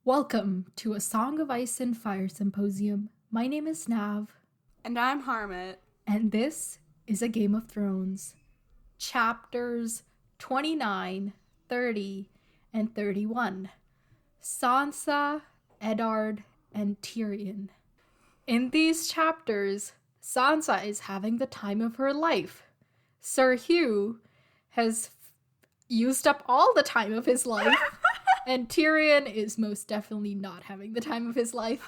Welcome to A Song of Ice and Fire Symposium. My name is Nav. And I'm Harmat. And this is A Game of Thrones. Chapters 29, 30, and 31. Sansa, Eddard, and Tyrion. In these chapters, Sansa is having the time of her life. Sir Hugh has used up all the time of his life. And Tyrion is most definitely not having the time of his life.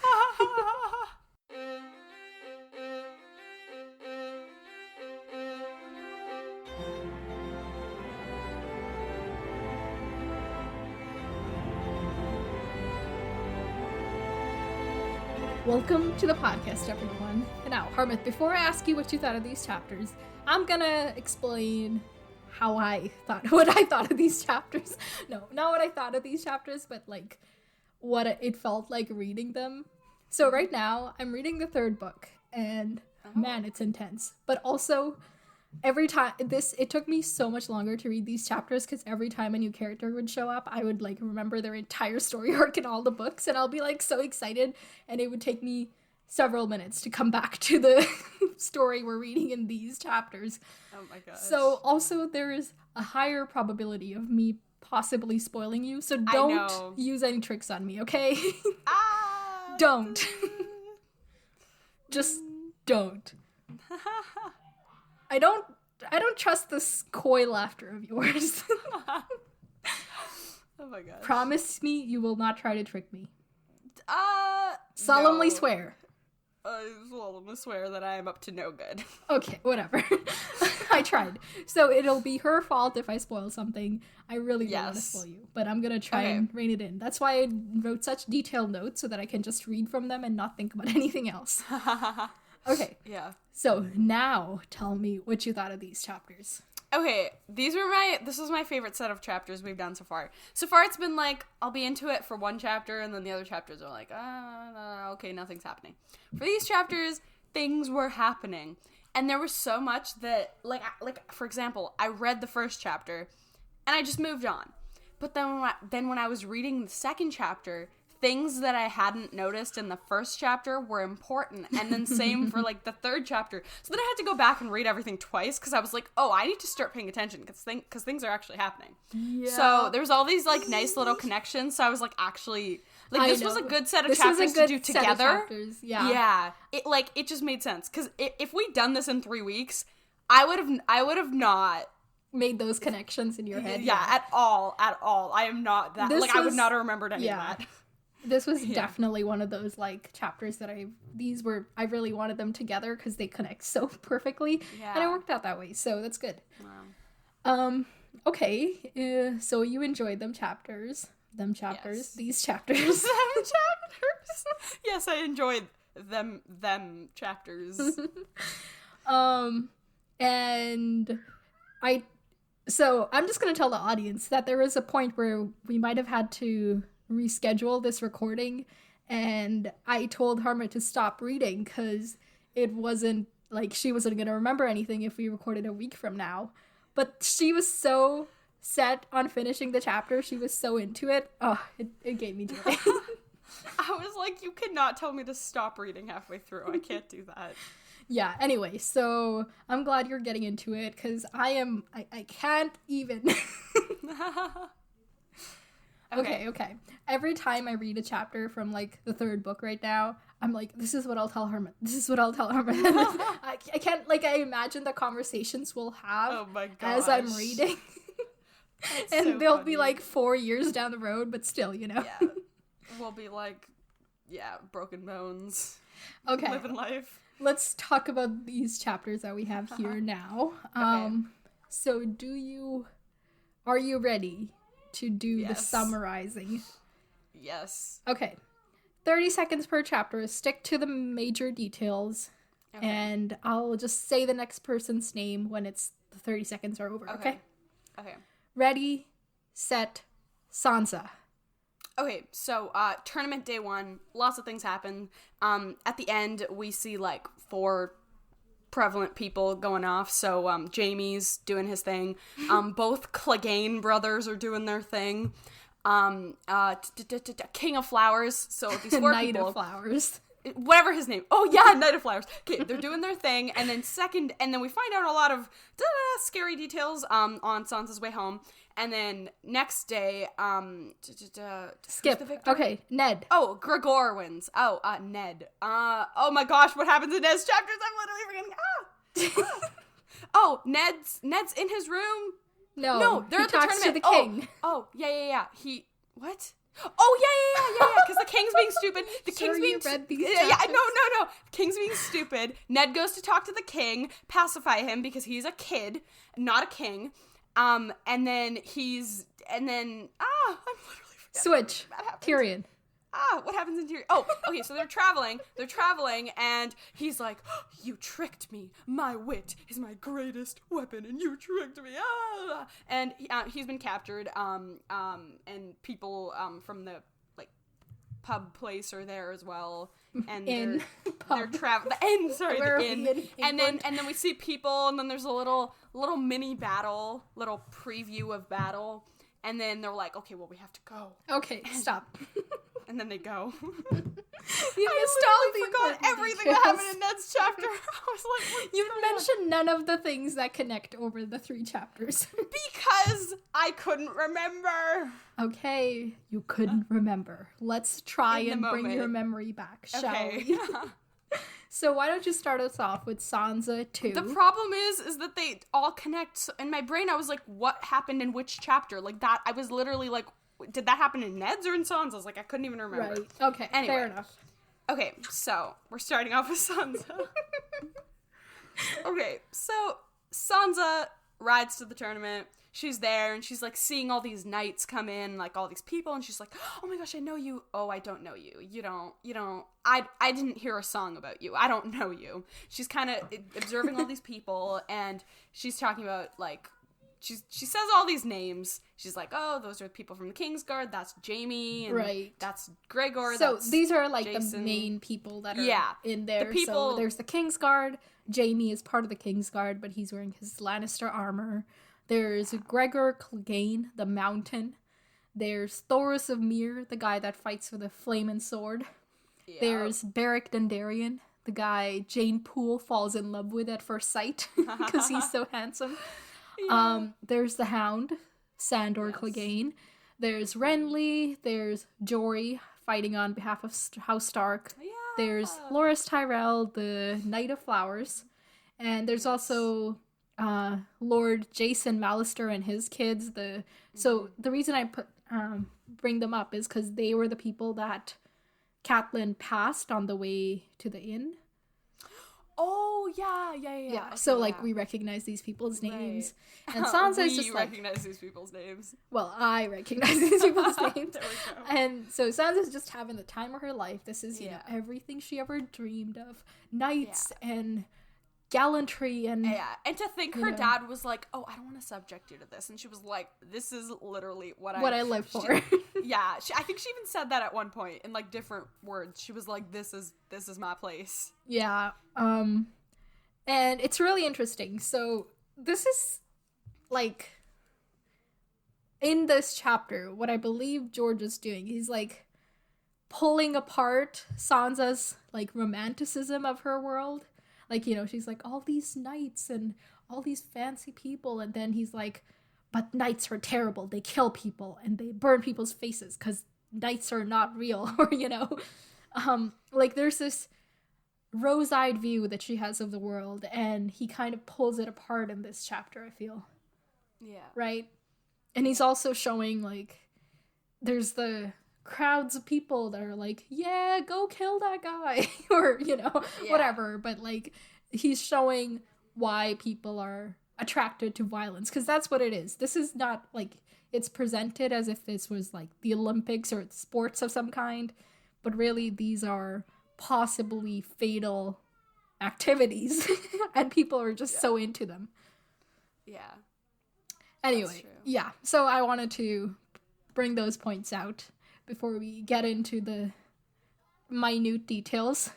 Welcome to the podcast, everyone. And now, Harmat, before I ask you what you thought of these chapters, I'm gonna explain what I thought of these chapters. No, not what I thought of these chapters, but like what it felt like reading them. So right now I'm reading the third book and man, it's intense. But also every time it took me so much longer to read these chapters because every time a new character would show up, I would like remember their entire story arc in all the books and I'll be like so excited and it would take me several minutes to come back to the story we're reading in these chapters. Oh my gosh. So also there is a higher probability of me possibly spoiling you, so don't use any tricks on me, okay? Don't. Just don't. I don't trust this coy laughter of yours. Oh my gosh. Promise me you will not try to trick me. Solemnly swear. I solemnly swear that I am up to no good. Okay, whatever. I tried. So it'll be her fault if I spoil something. I really don't want to spoil you, but I'm going to try and rein it in. That's why I wrote such detailed notes so that I can just read from them and not think about anything else. Okay. Yeah. So now tell me what you thought of these chapters. Okay, this was my favorite set of chapters we've done so far. So far it's been like, I'll be into it for one chapter and then the other chapters are like, okay, nothing's happening. For these chapters, things were happening. And there was so much that, like for example, I read the first chapter and I just moved on. But then when I was reading the second chapter, things that I hadn't noticed in the first chapter were important, and then same for like the third chapter. So then I had to go back and read everything twice because I was like, oh, I need to start paying attention because things are actually happening. Yeah. So there was all these like nice little connections. So I was like, actually, like this was a good set of chapters to do together. Yeah. It just made sense because if we'd done this in 3 weeks, I would have not made those connections in your head. Yeah, at all. I am not that. I would not have remembered any of that. This was definitely one of those, like, chapters that I really wanted them together because they connect so perfectly. Yeah. And it worked out that way, so that's good. Wow. Okay, so you enjoyed these chapters. Them chapters. Yes, I enjoyed them chapters. So I'm just going to tell the audience that there was a point where we might have had to reschedule this recording, and I told Harmat to stop reading because it wasn't like she wasn't going to remember anything if we recorded a week from now. But she was so set on finishing the chapter. She was so into it. Oh, it gave me joy. I was like, you cannot tell me to stop reading halfway through. I can't do that. Yeah, anyway, so I'm glad you're getting into it because I can't even. Okay. Every time I read a chapter from, like, the third book right now, I'm like, this is what I'll tell Harmat. I can't, like, I imagine the conversations we'll have as I'm reading. And so they'll be, like, 4 years down the road, but still, you know? Yeah. We'll be, like, broken bones. Okay. Living life. Let's talk about these chapters that we have here now. Okay. So are you ready to do the summarizing? Yes. Okay. 30 seconds per chapter. Stick to the major details. Okay. And I'll just say the next person's name when the 30 seconds are over. Okay? Okay. Ready, set, Sansa. Okay, so tournament day 1, lots of things happen. At the end, we see like 4 prevalent people going off. So Jaime's doing his thing. Both Clegane brothers are doing their thing. King of Flowers. So these four Knight people. of Flowers. Whatever his name. Oh yeah, Knight of Flowers. Okay, they're doing their thing, and then we find out a lot of scary details on Sansa's way home, and then next day, Skip. who's the victor? Okay, Ned. Oh, Gregor wins. Oh, Ned. Oh my gosh, what happens in Ned's chapters? I'm literally forgetting. Oh, Ned's in his room. No, they're he at the talks tournament. to the king. Oh, yeah. What? Oh, yeah, because the king's being stupid. The Sure king's being... you read these yeah, chapters? no. King's being stupid. Ned goes to talk to the king, pacify him because he's a kid, not a king. And then I'm literally forgetting. Switch. Tyrion. What happens in Tyrion? Oh, okay, so they're traveling, and he's like, oh, you tricked me. My wit is my greatest weapon, and you tricked me. And he's been captured, and people from the, like, pub place are there as well. And they're traveling. The inn. And then we see people, and then there's a little mini battle, little preview of battle. And then they're like, okay, well, we have to go. Okay, stop. And then they go. I forgot everything that happened in Ned's chapter. I was like, you mentioned none of the things that connect over the 3 chapters. Because I couldn't remember. Okay, you couldn't remember. Let's try In the and bring moment. your memory back, shall Okay. we? So why don't you start us off with Sansa 2? The problem is that they all connect. So in my brain, I was like, what happened in which chapter? Like that, I was literally like, did that happen in Ned's or in Sansa's? Like, I couldn't even remember. Right. Okay, Anyway. fair enough. Okay, so we're starting off with Sansa. Okay, so Sansa rides to the tournament. She's there, and she's, like, seeing all these knights come in, like, all these people, and she's like, oh my gosh, I know you. Oh, I don't know you. You don't, I didn't hear a song about you. I don't know you. She's kind of observing all these people, and she's talking about, like, she says all these names. She's like, oh, those are people from the Kingsguard. That's Jaime. And right. That's Gregor. So that's these are, like, Jason. the main people that are in there. The people... So there's the Kingsguard. Jaime is part of the Kingsguard, but he's wearing his Lannister armor. There's Gregor Clegane, the Mountain. There's Thoros of Myr, the guy that fights with a flaming sword. Yeah. There's Beric Dondarrion, the guy Jane Poole falls in love with at first sight because he's so handsome. Yeah. There's the Hound, Sandor Clegane. There's Renly. There's Jory fighting on behalf of House Stark. Yeah. There's Loras Tyrell, the Knight of Flowers. And there's also... Lord Jason Mallister and his kids. So the reason I bring them up is because they were the people that Catelyn passed on the way to the inn. Oh yeah. Okay, so like we recognize these people's names, and Sansa is just like recognize these people's names. Well, I recognize these people's names, There we go. and so Sansa's just having the time of her life. This is you know everything she ever dreamed of, knights and gallantry and to think her dad was like, oh, I don't want to subject you to this, and she was like, this is literally what I live for. I think she even said that at one point in like different words. She was like, this is my place. And it's really interesting. So this is like in this chapter what I believe George is doing. He's like pulling apart Sansa's like romanticism of her world. Like, you know, she's like, all these knights and all these fancy people. And then he's like, but knights are terrible. They kill people and they burn people's faces because knights are not real. Or, you know, like there's this rose-eyed view that she has of the world. And he kind of pulls it apart in this chapter, I feel. Yeah. Right? And he's also showing, like, there's the crowds of people that are like, yeah, go kill that guy, or, you know, whatever. But, like, he's showing why people are attracted to violence, because that's what it is. This is not, like, it's presented as if this was, like, the Olympics or sports of some kind, but really these are possibly fatal activities, and people are just so into them. Yeah. Anyway, so I wanted to bring those points out before we get into the minute details.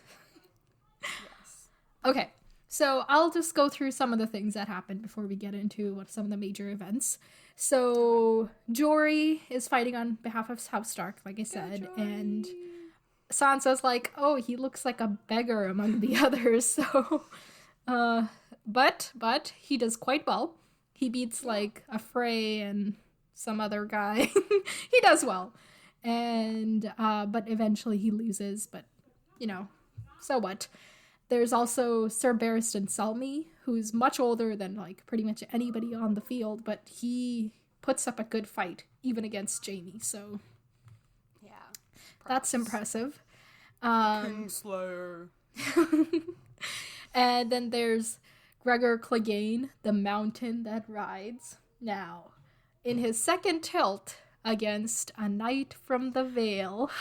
Yes. Okay, so I'll just go through some of the things that happened before we get into some of the major events. So Jory is fighting on behalf of House Stark, like I said, and Sansa's like, oh, he looks like a beggar among the others, so but he does quite well. He beats like a Frey and some other guy. He does well. And but eventually he loses, but you know, so what? There's also Sir Barristan Selmy, who's much older than like pretty much anybody on the field, but he puts up a good fight even against Jaime. So yeah, that's impressive. Kingslayer. And then there's Gregor Clegane, the mountain that rides. Now, in his second tilt against a knight from the Vale,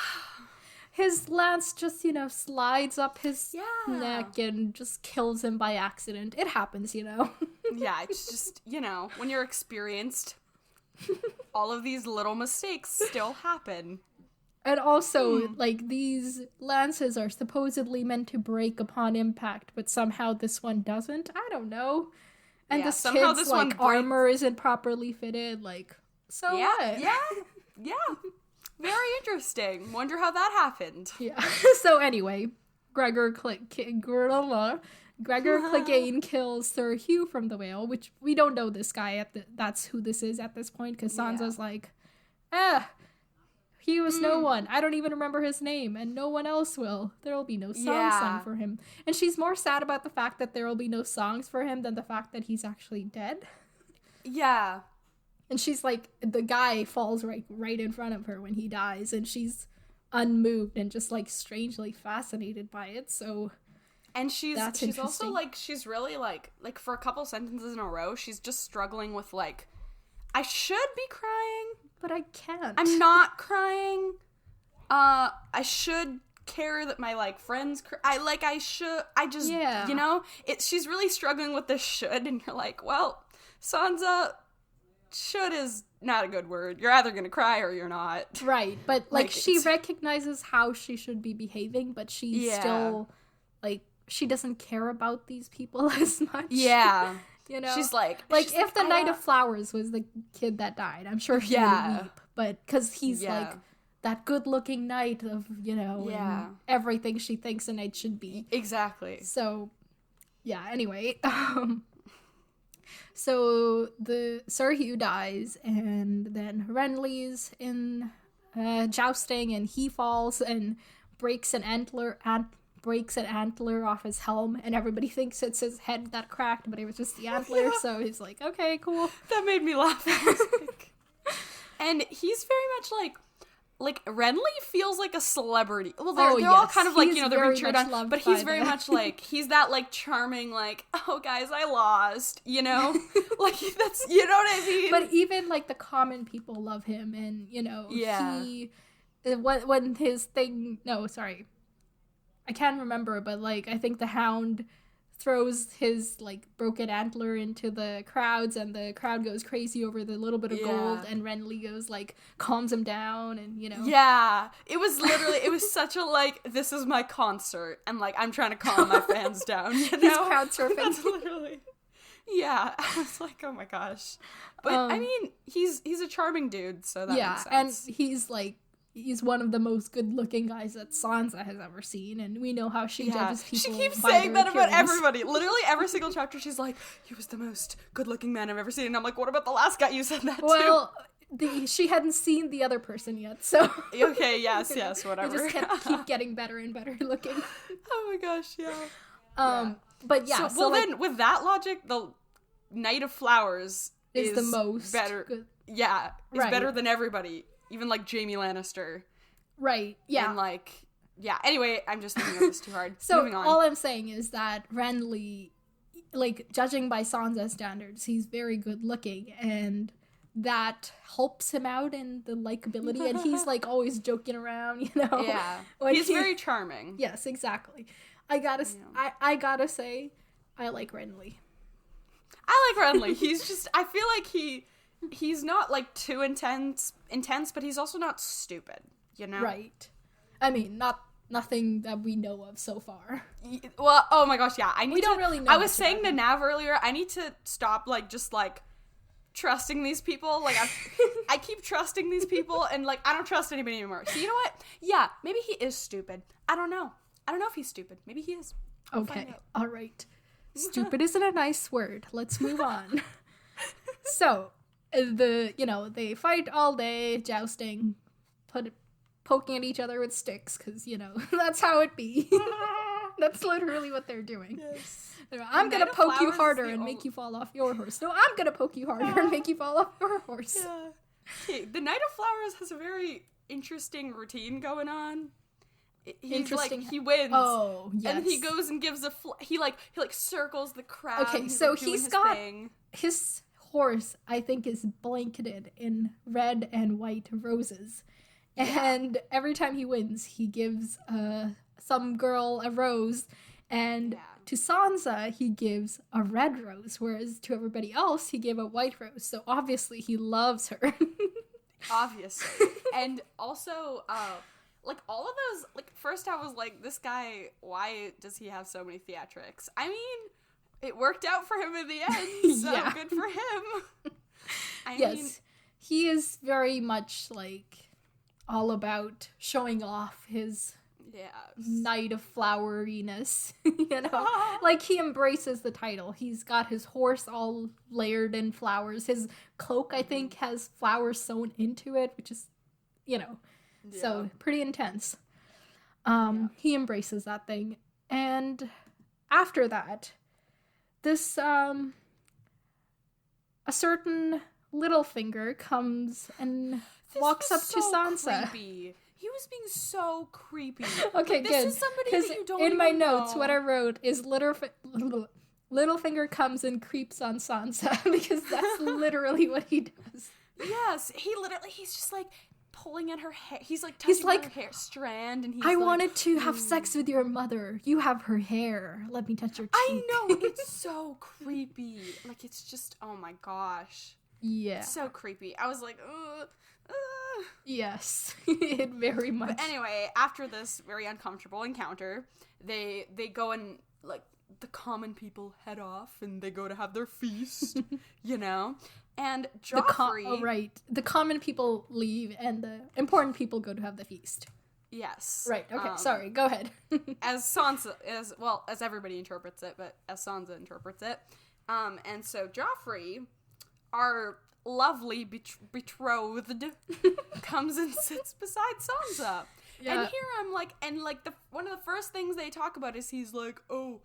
his lance just, slides up his neck and just kills him by accident. It happens, Yeah, it's just, when you're experienced, all of these little mistakes still happen. And also, like, these lances are supposedly meant to break upon impact, but somehow this one doesn't. I don't know. And this kid's, like, armor isn't properly fitted, like, so what? Yeah. Very interesting. Wonder how that happened. Yeah. So anyway, Gregor Clegane kills Sir Hugh from the Vale, which we don't know this guy that's who this is at this point, because Sansa's like, he was no one. I don't even remember his name, and no one else will. There will be no songs sung for him. And she's more sad about the fact that there will be no songs for him than the fact that he's actually dead. Yeah. And she's like, the guy falls right in front of her when he dies, and she's unmoved and just like strangely fascinated by it. So, and she's also like, she's really like for a couple sentences in a row, she's just struggling with like, I should be crying, but I can't. I'm not crying. I should care that my like friends she's really struggling with this should, and you're like, well, Sansa, should is not a good word. You're either gonna cry or you're not. Right, but like she recognizes how she should be behaving, but she's still like, she doesn't care about these people as much. Yeah. She's like if the Knight of Flowers was the kid that died, I'm sure she would weep, but because he's like that good-looking knight of, and everything she thinks a knight should be. Exactly. So, yeah, anyway, so the Sir Hugh dies, and then Renly's in jousting, and he falls and breaks an antler off his helm, and everybody thinks it's his head that cracked, but it was just the antler. So he's like, okay, cool. That made me laugh. And he's very much like Renly feels like a celebrity. Well, they're all kind of like, they're being cheered on, but he's very much like, he's that like charming, like, oh guys, I lost, like that's, you know what I mean? But even like the common people love him, and he, when his thing, no, sorry, I can't remember, but like I think the Hound throws his like broken antler into the crowds, and the crowd goes crazy over the little bit of gold, and Renly goes like calms him down, and yeah, it was literally, it was such a like, this is my concert, and like I'm trying to calm my fans down, He's crowd surfing. That's literally, yeah. I was like, oh my gosh. But I mean, he's a charming dude, so that makes sense. And he's one of the most good-looking guys that Sansa has ever seen, and we know how she judges people. She keeps saying that about everybody. Literally every single chapter, she's like, he was the most good-looking man I've ever seen. And I'm like, what about the last guy you said that to? Well, she hadn't seen the other person yet, so... Okay, yes, whatever. They just keep getting better and better looking. Oh my gosh, yeah. But yeah, so then, with that logic, the Knight of Flowers is the most better. Good. Yeah, is better than everybody. Even, like, Jaime Lannister. Right, yeah. And, like, yeah. Anyway, I'm just thinking of this too hard. So, moving on. All I'm saying is that Renly, like, judging by Sansa's standards, he's very good looking, and that helps him out in the likability, and he's, like, always joking around, Yeah. He's very charming. Yes, exactly. I gotta say, I like Renly. I like Renly. He's just, I feel like he's not like too intense, but he's also not stupid, Right. I mean, nothing that we know of so far. Well, oh my gosh, yeah. We don't really know. I was saying to Nav earlier, I need to stop just trusting these people. Like, I keep trusting these people, and, like, I don't trust anybody anymore. So, you know what? Yeah, maybe he is stupid. I don't know. I don't know if he's stupid. Maybe he is. Okay, all right. Stupid isn't a nice word. Let's move on. So, they fight all day, jousting, poking at each other with sticks, because, that's how it be. That's literally what they're doing. Yes. I'm going to poke you harder and make you fall off your horse. No, I'm going to poke you harder and make you fall off your horse. Yeah. Okay, the Knight of Flowers has a very interesting routine going on. He's like, he wins. Oh, yes. And he goes and gives he circles the crowd. Okay, so he's got his horse, I think, is blanketed in red and white roses. Yeah. And every time he wins, he gives some girl a rose, and to Sansa, he gives a red rose, whereas to everybody else, he gave a white rose. So obviously, he loves her. Obviously. And also, like, all of those, like, first I was like, this guy, why does he have so many theatrics? I mean, it worked out for him in the end, so good for him. I mean, he is very much, like, all about showing off his Knight of Floweriness, Like, he embraces the title. He's got his horse all layered in flowers. His cloak, I think, has flowers sewn into it, which is, so pretty intense. He embraces that thing. And after that, this, a certain Littlefinger comes and walks up to Sansa. Creepy. He was being so creepy. Okay, like, good. This is somebody that you don't in my even notes, know. what I wrote is Littlefinger comes and creeps on Sansa, because that's literally what he does. Yes, he's just like pulling at her hair. He's like touching her hair strand, and I wanted to have sex with your mother. You have her hair. Let me touch your cheek. I know, it's so creepy. Like, it's just, oh my gosh. Yeah. It's so creepy. I was like, ugh. Yes, it very much. But anyway, after this very uncomfortable encounter, they go and, like, the common people head off, and they go to have their feast, And Joffrey... The common people leave, and the important people go to have the feast. Yes. Right, okay, sorry, go ahead. As Sansa, as everybody interprets it, but as Sansa interprets it. And so Joffrey, our lovely betrothed, comes and sits beside Sansa. Yeah. And here I'm like, one of the first things they talk about is he's like, oh,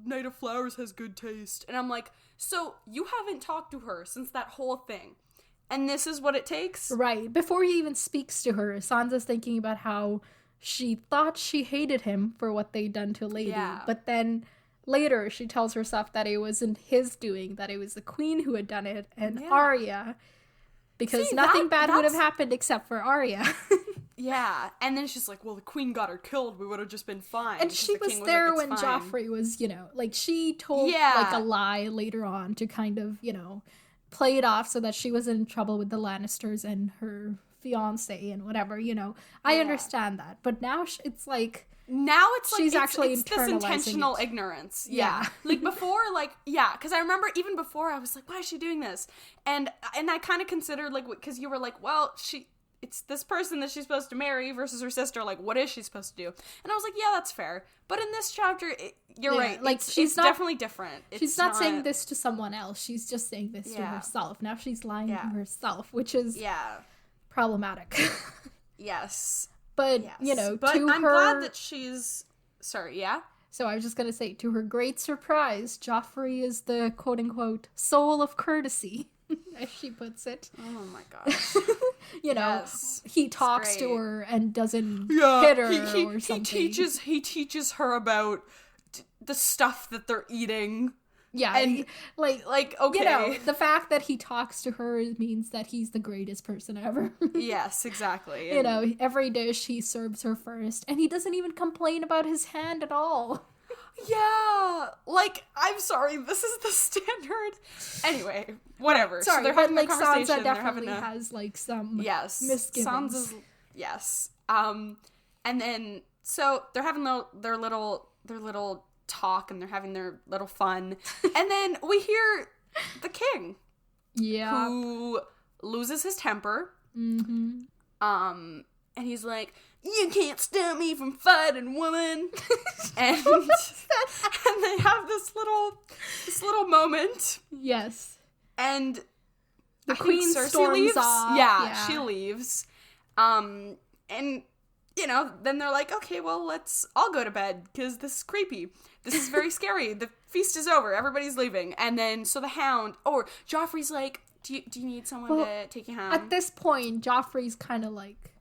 Knight of Flowers has good taste. And I'm like, so you haven't talked to her since that whole thing. And this is what it takes? Right. Before he even speaks to her, Sansa's thinking about how she thought she hated him for what they'd done to Lady. Yeah. But then later she tells herself that it wasn't his doing, that it was the queen who had done it, and Arya. Because nothing bad would have happened except for Arya. Yeah, and then she's like, well, the queen got her killed, we would have just been fine. And she was there when Joffrey was, like, she told, like, a lie later on to kind of, play it off so that she wasn't in trouble with the Lannisters and her fiancé and whatever, I understand that. But now it's like... Now it's like, she's actually it's this intentional ignorance. Yeah. Like, before, like, because I remember even before I was like, why is she doing this? And I kind of considered, like, because you were like, well, it's this person that she's supposed to marry versus her sister. Like, what is she supposed to do? And I was like, yeah, that's fair. But in this chapter, you're right. Like, it's definitely different. She's not saying this to someone else. She's just saying this to herself. Now she's lying to herself, which is problematic. Yes. But, but I'm glad that she's... Sorry, yeah? So I was just going to say, to her great surprise, Joffrey is the quote-unquote soul of courtesy, as she puts it. Oh my gosh. He talks to her and doesn't hit her or something. He teaches her about the stuff that they're eating. Yeah, and okay. The fact that he talks to her means that he's the greatest person ever. Yes, exactly. Every dish he serves her first, and he doesn't even complain about his hand at all. Yeah, like, I'm sorry, this is the standard. Anyway, whatever. Sorry, so they're but having like a conversation. Sansa definitely has like some misgivings. Yes. And then so they're having their little talk, and they're having their little fun, and then we hear the king. Yeah. who loses his temper. Mm-hmm. And he's like, "You can't stop me from fighting, woman." and they have this little moment. Yes. And The I think queen Cersei storms leaves. off. Yeah, she leaves. And then they're like, "Okay, well, let's all go to bed because this is creepy. This is very scary. The feast is over. Everybody's leaving." And then so the Hound, Joffrey's like, "Do you need someone to take you home?" At this point, Joffrey's kind of like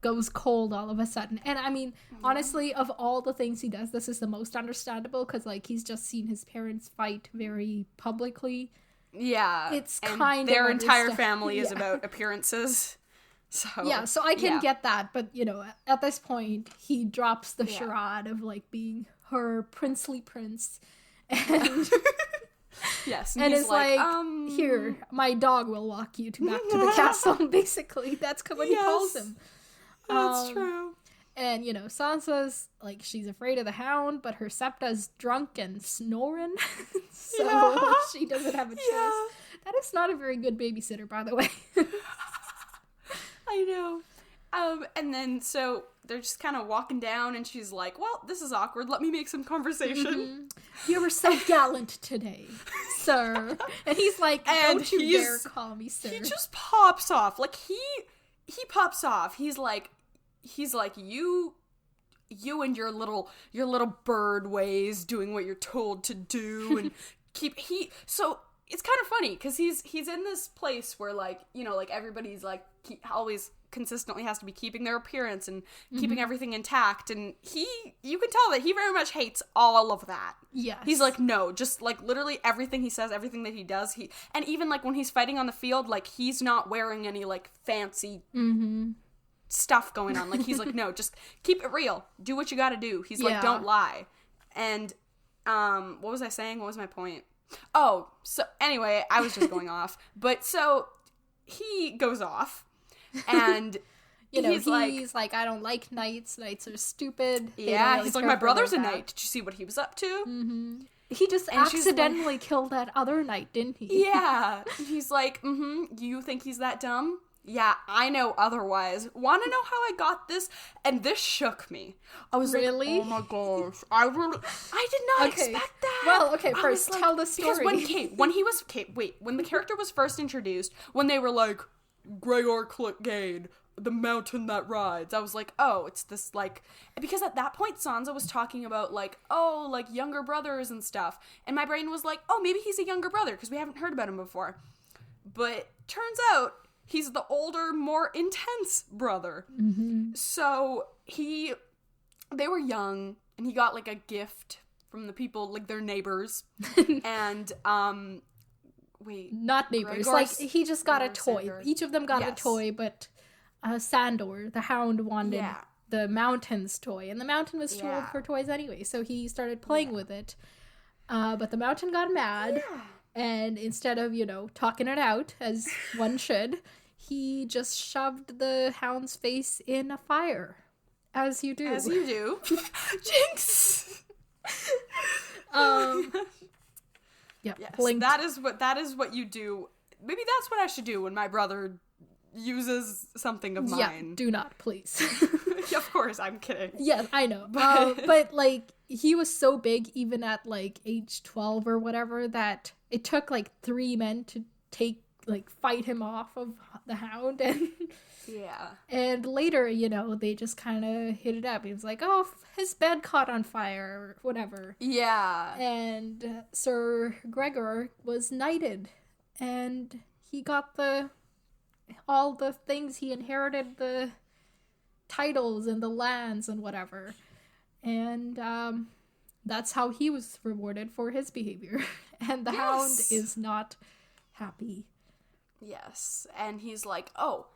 goes cold all of a sudden. And I mean, honestly, of all the things he does, this is the most understandable because like he's just seen his parents fight very publicly. Yeah. It's and kind of their entire family is yeah. about appearances. So I can get that, but at this point he drops the Yeah. charade of like being her princely prince, and Yes, and he's it's like, here, my dog will walk you back to the castle. Basically, that's what he calls him. That's true. And Sansa's like, she's afraid of the Hound, but her Septa's drunk and snoring, so she doesn't have a choice. Yeah. That is not a very good babysitter, by the way. I know. And then so they're just kind of walking down, and she's like, "Well, this is awkward. Let me make some conversation." You were so gallant today, sir. And he's like, "Don't you dare call me sir." He just pops off. Like he pops off. He's like you and your little bird ways, doing what you're told to do, and so it's kind of funny because he's in this place where like everybody's like always consistently has to be keeping their appearance and keeping everything intact, and you can tell that he very much hates all of that. Yes. He's like, no, just like literally everything he says, everything that he does, and even like when he's fighting on the field, like he's not wearing any like fancy stuff going on. Like he's like, no, just keep it real, do what you gotta do. He's like, don't lie. And what was I saying? What was my point? Oh, so anyway, I was just going off. But so he goes off, and he's like, "I don't like knights. Knights are stupid." Yeah, he's like, "My brother's a knight. Did you see what he was up to?" Mm-hmm. He just accidentally killed that other knight, didn't he? Yeah. He's like, "You think he's that dumb? Yeah, I know otherwise. Want to know how I got this?" And this shook me. I was really? like, "Oh my gosh. I did not expect that." Well, okay, first tell the story. Because when the character was first introduced, when they were like, "Gregor Clegane, the mountain that rides," I was like, oh, it's this like, because at that point Sansa was talking about like, oh, like younger brothers and stuff. And my brain was like, oh, maybe he's a younger brother because we haven't heard about him before. But turns out he's the older, more intense brother. Mm-hmm. So they were young, and he got like a gift from the people, like their neighbors. And, not neighbors. Like he just got a toy. Sandor. Each of them got a toy, but Sandor, the Hound, wanted the mountain's toy. And the mountain was too old for toys anyway, so he started playing with it. But the mountain got mad. Yeah. And instead of, talking it out, as one should, he just shoved the Hound's face in a fire. As you do. As you do. Jinx! Yeah. Yes, that is what you do. Maybe that's what I should do when my brother uses something of mine. Yeah, do not, please. Of course, I'm kidding. Yes, I know. But like, he was so big, even at like age 12 or whatever, that it took like 3 men to fight him off of the Hound. And and later, they just kind of hit it up. He was like, oh, his bed caught on fire or whatever. Yeah. And Sir Gregor was knighted, and he got all the things. He inherited the titles and the lands and whatever. And that's how he was rewarded for his behavior. And the Hound is not happy. Yes. And he's like, oh,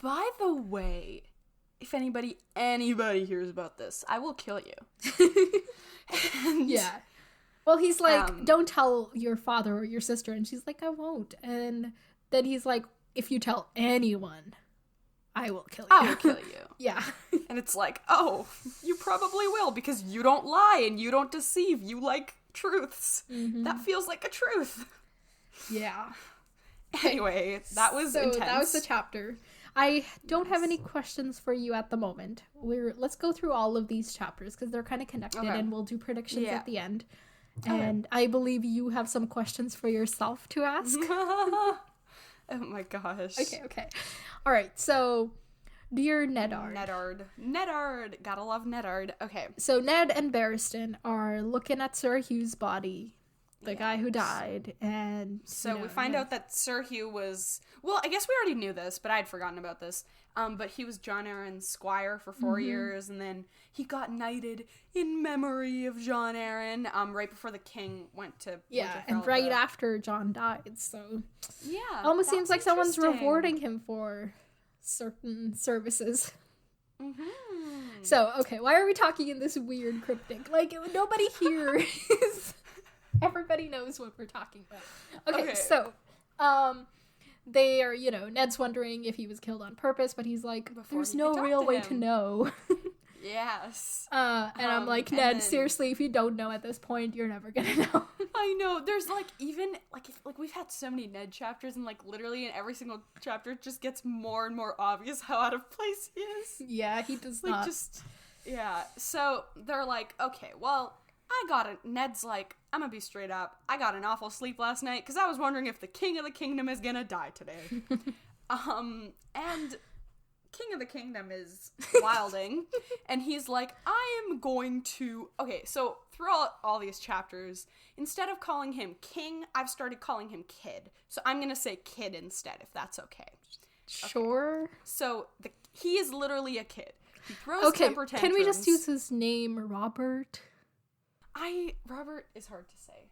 by the way, if anybody hears about this, I will kill you. Yeah. Well, he's like, don't tell your father or your sister. And she's like, I won't. And then he's like, if you tell anyone, I will kill you. I will kill you. Yeah. And it's like, oh, you probably will, because you don't lie and you don't deceive. You like truths. Mm-hmm. That feels like a truth. Yeah. Anyway, that was intense. That was the chapter. I don't have any questions for you at the moment. Let's go through all of these chapters because they're kind of connected, and we'll do predictions at the end. And I believe you have some questions for yourself to ask. Oh my gosh. Okay. All right, so dear Eddard. Eddard. Gotta love Eddard. Okay. So Ned and Barristan are looking at Sir Hugh's body, the guy who died, and so we find out that Sir Hugh was, well, I guess we already knew this, but I'd forgotten about this. But he was Jon Arryn's squire for 4 years, and then he got knighted in memory of Jon Arryn, right before the king went to Winterfell, and right after Jon died. So almost seems like someone's rewarding him for certain services. So okay, why are we talking in this weird cryptic? Like nobody here is. Everybody knows what we're talking about. Okay. So, they are, Ned's wondering if he was killed on purpose, but he's like, there's no real way to know. Yes. And I'm like, Ned, seriously, if you don't know at this point, you're never gonna know. I know. There's even we've had so many Ned chapters, and literally in every single chapter it just gets more and more obvious how out of place he is. Yeah, he does not. Yeah. So they're like, okay, well, I got it. Ned's like, I'm gonna be straight up. I got an awful sleep last night because I was wondering if the King of the Kingdom is gonna die today. And King of the Kingdom is Wilding, and he's like, I am going to. Okay, so throughout all these chapters, instead of calling him King, I've started calling him Kid. So I'm gonna say Kid instead, if that's okay. Sure. Okay. So he is literally a kid. He throws temper tantrums. Can we just use his name, Robert? Robert is hard to say.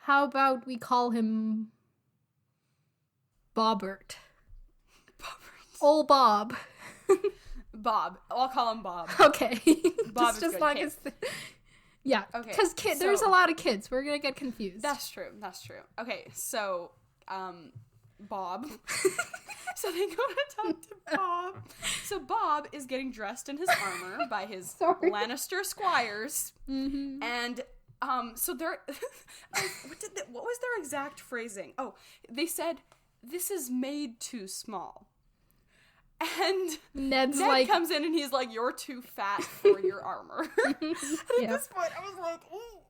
How about we call him Bobbert? Old Bob. Bob. I'll call him Bob. Okay. Bob is just good. Long as yeah. Okay. Because there's a lot of kids. We're gonna get confused. That's true. Okay, so Bob. So they go to talk to Bob. So Bob is getting dressed in his armor by his Lannister squires, and so they're what was their exact phrasing? Oh, they said this is made too small, and Ned comes in and he's like, "You're too fat for your armor." And at this point, I was like, "Ooh,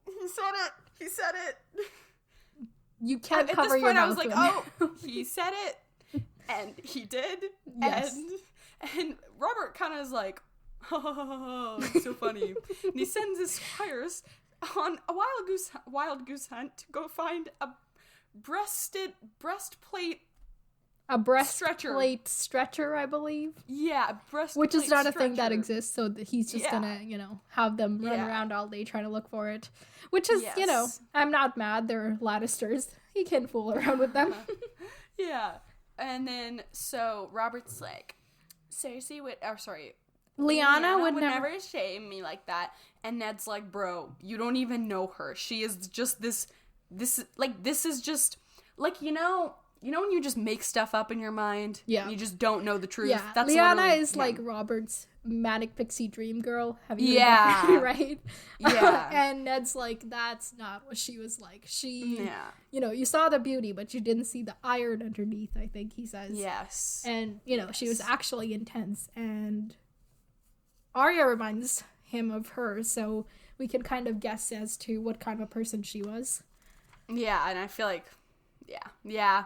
he said it." You can't cover your mouth. At this point, I was like, "Oh, he said it." And he did. Yes. And Robert kind of is like, oh, so funny. And he sends his squires on a wild goose hunt to go find a breastplate. A breastplate stretcher, I believe. Yeah, a breastplate which is not stretcher. A thing that exists, so he's just gonna, have them run around all day trying to look for it. Which is, I'm not mad. They're Lannisters. He can fool around with them. Yeah. And then, so, Robert's like, Cersei Lyanna would never shame me like that. And Ned's like, bro, you don't even know her. She is just this is just, when you just make stuff up in your mind? Yeah. And you just don't know the truth? Yeah. That's Lyanna is like Robert's manic pixie dream girl. Have you heard that? Right? Yeah. And Ned's like, that's not what she was like. She, you saw the beauty, but you didn't see the iron underneath, I think he says. Yes. And, she was actually intense. And Arya reminds him of her, so we can kind of guess as to what kind of a person she was. Yeah, and I feel like, yeah,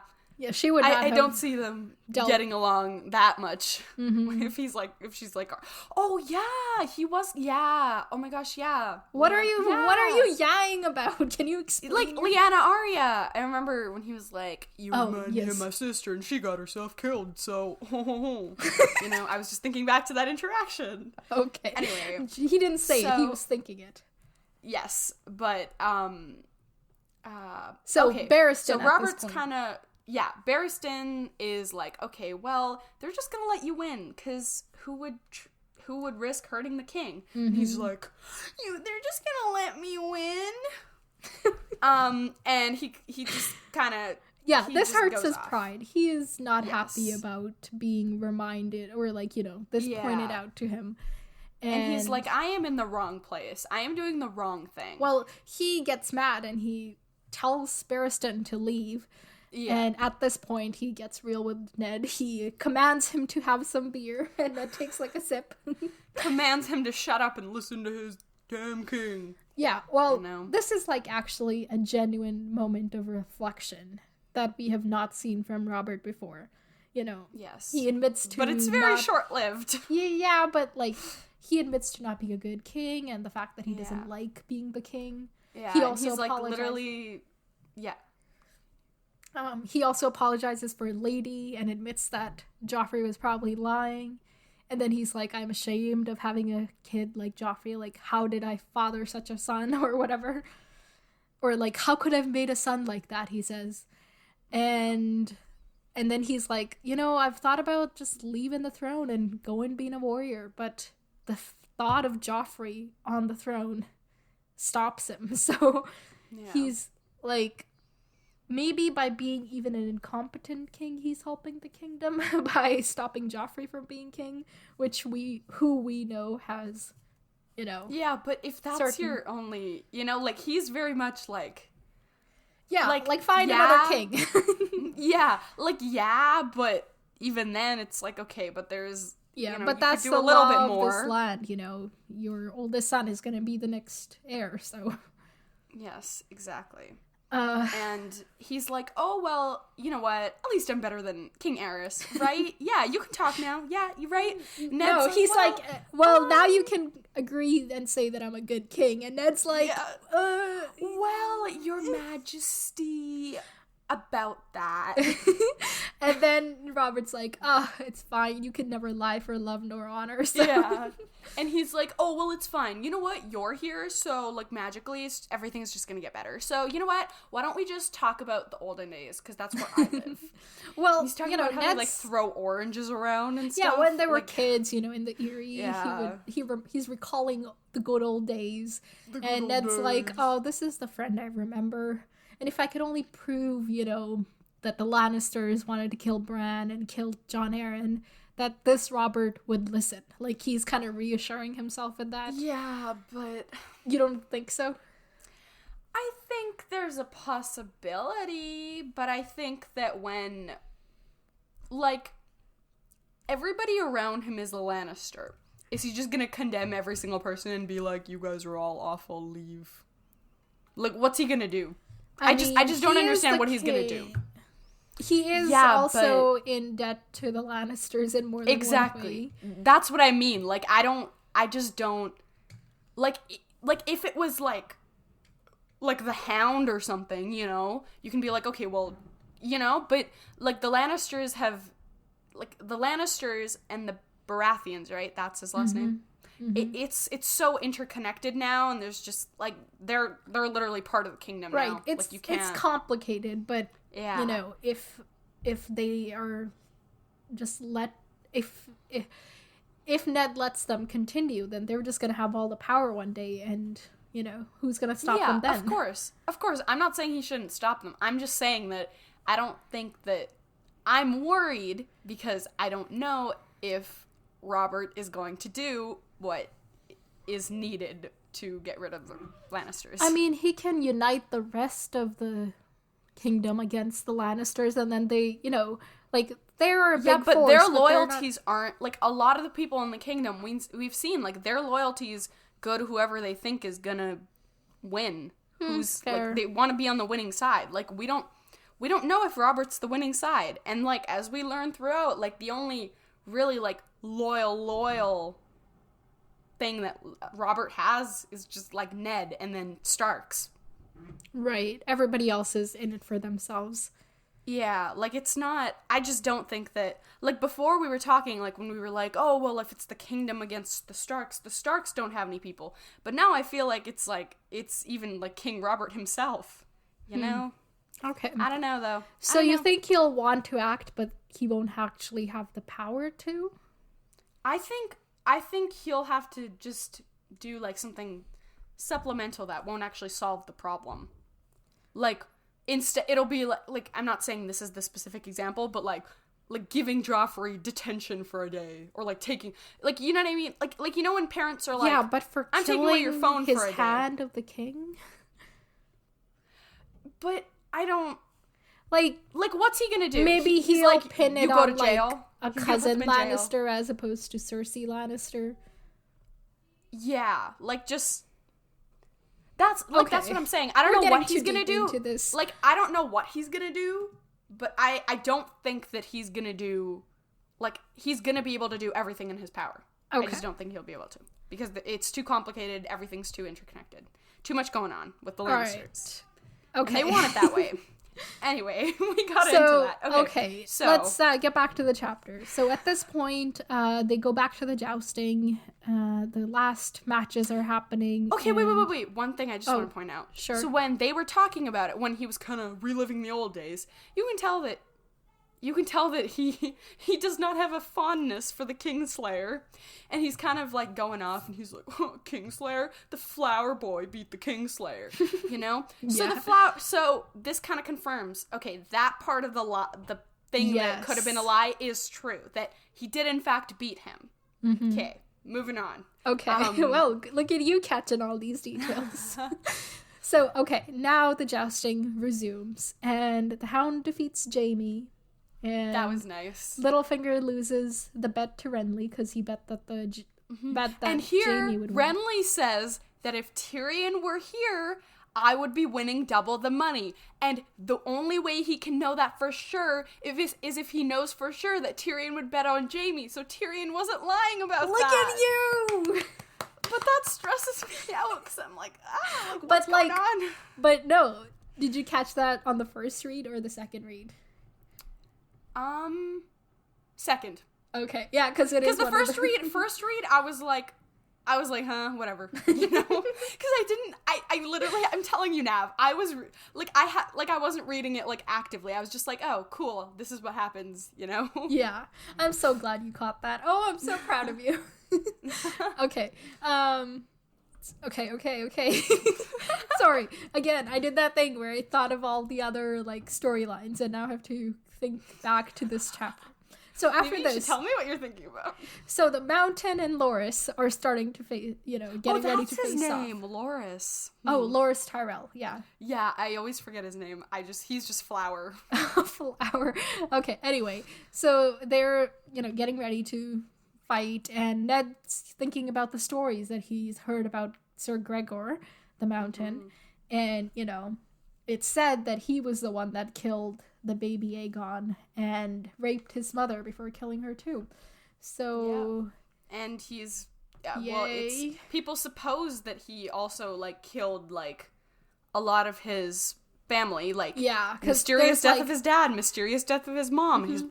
she would not I don't see them getting along that much. Mm-hmm. If she's like, oh yeah, he was, yeah. Oh my gosh, yeah. What are you yaying about? Can you explain? Like Lyanna Arya. I remember when he was like, you remind me of my sister, and she got herself killed. So, I was just thinking back to that interaction. Okay. Anyway, he didn't say it. He was thinking it. Yes, but Barristan. So Robert's kind of. Yeah, Barristan is like, okay, well, they're just gonna let you win, because who would risk hurting the king? Mm-hmm. He's like, they're just gonna let me win. And he just kind of this hurts his pride. He is not happy about being reminded or this pointed out to him. And he's like, I am in the wrong place. I am doing the wrong thing. Well, he gets mad and he tells Barristan to leave. Yeah. And at this point, he gets real with Ned. He commands him to have some beer, and Ned takes like a sip. Commands him to shut up and listen to his damn king. Yeah, well, You know? this is like actually a genuine moment of reflection that we have not seen from Robert before. You know, Yes. he admits to But it's very short-lived. Yeah, but like he admits to not being a good king, and the fact that he Yeah. doesn't like being the king. Yeah, He and also he's like apologized. literally... Yeah. He also apologizes for Lady and admits that Joffrey was probably lying. And then he's like, I'm ashamed of having a kid like Joffrey. Like, how did I father such a son or whatever? Or like, how could I have made a son like that, he says. And then he's like, you know, I've thought about just leaving the throne and going being a warrior. But the thought of Joffrey on the throne stops him. So he's like... Maybe by being even an incompetent king, he's helping the kingdom by stopping Joffrey from being king, who we know has, you know. Yeah, but if that's your only, you know, like, he's very much like... Yeah, like find another king. Yeah, like, yeah, but even then, it's like, okay, but there's... Yeah, you know, but that's do the a little law bit of more. this land, you know. Your oldest son is going to be the next heir, so... Yes, exactly. Uh, And he's like, oh, well, you know what? At least I'm better than King Aerys, right? Yeah, you can talk now. Yeah, you right? no, he's like, well, now you can agree and say that I'm a good king. And Ned's like, well, your majesty, about that. And then Robert's like, it's fine. You can never lie for love nor honor. So. Yeah. And he's like, oh, well, it's fine. You know what? You're here, so, like, magically, everything's just gonna get better. So, you know what? Why don't we just talk about the olden days? Because that's where I live. Well, he's talking you know, about how they, like, throw oranges around and stuff. Yeah, when they were like, kids, you know, in the Erie, he's recalling the good old days. And Ned's like, oh, this is the friend I remember. And if I could only prove, you know, that the Lannisters wanted to kill Bran and kill Jon Arryn, that this Robert would listen. Like, he's kind of reassuring himself in that. Yeah, but... You don't think so? I think there's a possibility, but I think that when, like, everybody around him is a Lannister, is he just gonna condemn every single person and be like, you guys are all awful, leave? Like, what's he gonna do? I just don't understand what he's gonna do. He is also in debt to the Lannisters in more than one way. That's what I mean. Like, I just don't, like, if it was, like the Hound or something, you know, you can be like, okay, well, you know, but, like, the Lannisters and the Baratheons, right? That's his last name. Mm-hmm. It's so interconnected now, and there's just, like, they're literally part of the kingdom now. Right, it's complicated, but, you know, if they are just if Ned lets them continue, then they're just gonna have all the power one day, and, you know, who's gonna stop them then? Of course. I'm not saying he shouldn't stop them. I'm just saying that I don't think that... I'm worried because I don't know if Robert is going to do what is needed to get rid of the Lannisters. I mean, he can unite the rest of the kingdom against the Lannisters, and then they, you know, like, they're a big force, their loyalties aren't, like, a lot of the people in the kingdom, we've seen, like, their loyalties go to whoever they think is gonna win. Like, they want to be on the winning side. Like, we don't know if Robert's the winning side. And, like, as we learn throughout, like, the only really, like, loyal thing that Robert has is just, like, Ned and then Starks. Right. Everybody else is in it for themselves. Yeah, like, it's not... I just don't think that... Like, before we were talking, like, when we were like, oh, well, if it's the kingdom against the Starks don't have any people. But now I feel like it's even, like, King Robert himself, you know? Okay. I don't know, though. So you think he'll want to act, but he won't actually have the power to? I think he'll have to just do, like, something supplemental that won't actually solve the problem. Like, instead, it'll be, like, I'm not saying this is the specific example, but, like giving Joffrey detention for a day, or, like, taking, like, you know what I mean? Like, you know when parents are like, yeah, but for I'm taking away your phone his for a day. hand of the king? But I don't... Like, what's he gonna do? Maybe He's he'll like, pin you it go on, to jail. like, a He's gonna put cousin them in jail. Lannister as opposed to Cersei Lannister. Yeah, like, just... That's what I'm saying. I don't We're know what getting he's too gonna deep do. into this. Like, I don't know what he's gonna do, but I don't think that he's gonna do... Like, he's gonna be able to do everything in his power. Okay. I just don't think he'll be able to. Because it's too complicated, everything's too interconnected. Too much going on with the Lannisters. Right. Okay. And they want it that way. Anyway, we got into that. Okay, so let's get back to the chapter. So at this point, they go back to the jousting. The last matches are happening. Okay, wait. One thing I just want to point out. Sure. So when they were talking about it, when he was kind of reliving the old days, you can tell that he does not have a fondness for the Kingslayer, and he's kind of like going off, and he's like, oh, Kingslayer, the flower boy beat the Kingslayer, you know? Yeah. So this kind of confirms, okay, that part of the thing that could have been a lie is true, that he did in fact beat him. Mm-hmm. Okay, moving on. Okay, well, look at you catching all these details. So, okay, now the jousting resumes, and the Hound defeats Jaime. And that was nice. Littlefinger loses the bet to Renly because he bet that and here, Jaime would win. Renly says that if Tyrion were here, I would be winning double the money. And the only way he can know that for sure is if he knows for sure that Tyrion would bet on Jaime. So Tyrion wasn't lying about Look that. at you! But that stresses me out because I'm like, what's going on? But no, did you catch that on the first read or the second read? Second. Okay, yeah, because the first read, I was like, huh, whatever, you know, because I literally, I'm telling you, Nav, I was I wasn't reading it like actively. I was just like, oh, cool, this is what happens, you know. Yeah, I'm so glad you caught that. Oh, I'm so proud of you. Okay, okay. Sorry, again, I did that thing where I thought of all the other like storylines, and now I have to think back to this chapter. So after Maybe you should tell me what you're thinking about. So the Mountain and Loras are starting to face, getting ready to face off. That's his name, Loras. Oh, Loras Tyrell, yeah. Yeah, I always forget his name. He's just Flower. Flower. Okay, anyway, so they're, getting ready to fight, and Ned's thinking about the stories that he's heard about Sir Gregor, the Mountain, and, it's said that he was the one that killed the baby Aegon and raped his mother before killing her too. So and he's people suppose that he also killed a lot of his family, mysterious death of his dad, mysterious death of his mom. His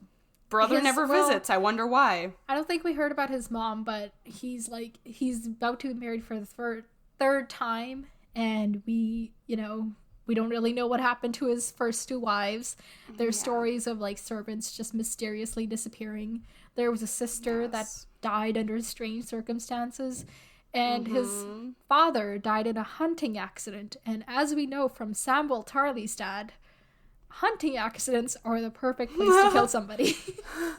brother never visits. I wonder why. I don't think we heard about his mom, but he's about to be married for the third time, and we don't really know what happened to his first two wives. There's stories of servants just mysteriously disappearing. There was a sister that died under strange circumstances, and his father died in a hunting accident. And as we know from Samwell Tarly's dad, hunting accidents are the perfect place to kill somebody.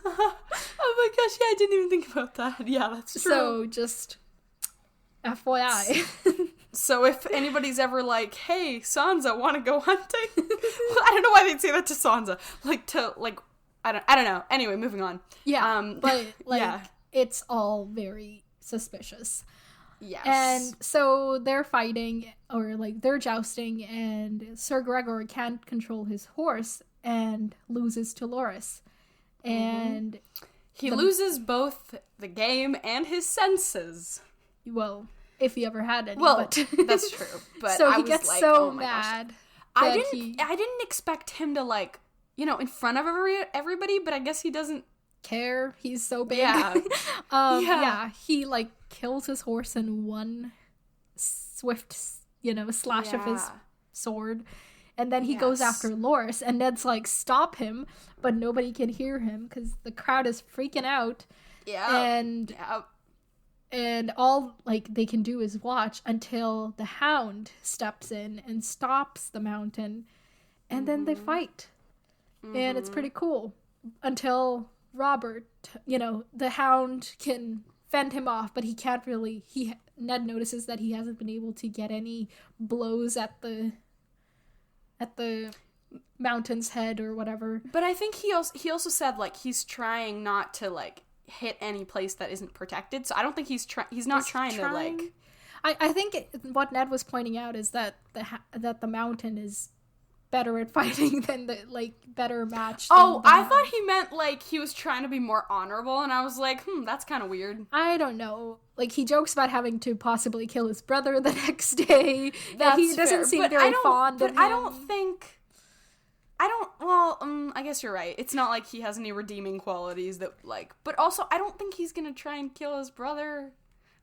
Oh my gosh, yeah, I didn't even think about that. Yeah, that's true. So just FYI. So if anybody's ever like, hey, Sansa, want to go hunting? Well, I don't know why they'd say that to Sansa. I don't know. Anyway, moving on. Yeah, it's all very suspicious. Yes. And so they're fighting, or they're jousting, and Sir Gregor can't control his horse and loses to Loras. And he loses both the game and his senses. Well, if he ever had any. Well, but that's true. But so I he was gets like, so oh my mad. I didn't expect him to in front of everybody, but I guess he doesn't care. He's so big. Yeah. He kills his horse in one swift, slash of his sword. And then he goes after Loras, and Ned's stop him, but nobody can hear him because the crowd is freaking out. Yeah. And all they can do is watch until the Hound steps in and stops the Mountain, and then they fight. And it's pretty cool until Robert, the Hound can fend him off, but he can't really. Ned notices that he hasn't been able to get any blows at the at the mountain's head or whatever. But I think he also said, like, he's trying not to, like, hit any place that isn't protected. So I don't think he's not trying to, like... I think what Ned was pointing out is that the mountain is better at fighting than the, like, better matched. Oh, I thought he meant, like, he was trying to be more honorable, and I was like, that's kind of weird. I don't know. Like, he jokes about having to possibly kill his brother the next day. That's he doesn't fair, seem very fond of him. But I guess you're right. It's not like he has any redeeming qualities that, like... But also, I don't think he's gonna try and kill his brother.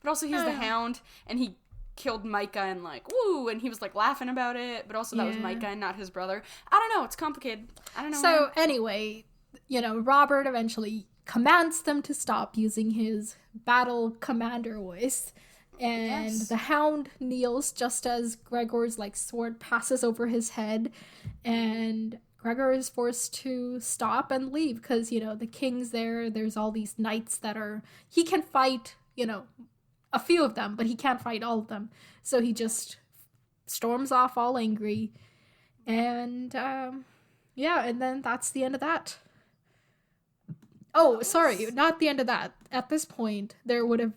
But also, he's the Hound, and he killed Micah and, like, woo, and he was, like, laughing about it, but also that was Micah and not his brother. I don't know, it's complicated. I don't know. So, anyway, Robert eventually commands them to stop using his battle commander voice, and the Hound kneels just as Gregor's, like, sword passes over his head, and Gregor is forced to stop and leave, because, the king's there's all these knights that he can fight, a few of them, but he can't fight all of them. So he just storms off all angry. And, and then that's the end of that. Oh, sorry, not the end of that. At this point, there would have,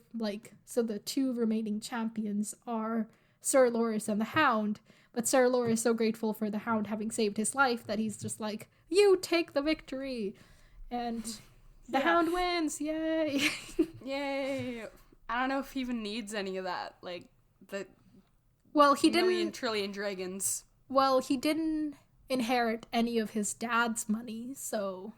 so the two remaining champions are Sir Loras and the Hound. But Sir Loras is so grateful for the Hound having saved his life that he's just like, you take the victory. And the Hound wins, yay. Yay. I don't know if he even needs any of that, like, the trillion dragons. Well, he didn't inherit any of his dad's money, so...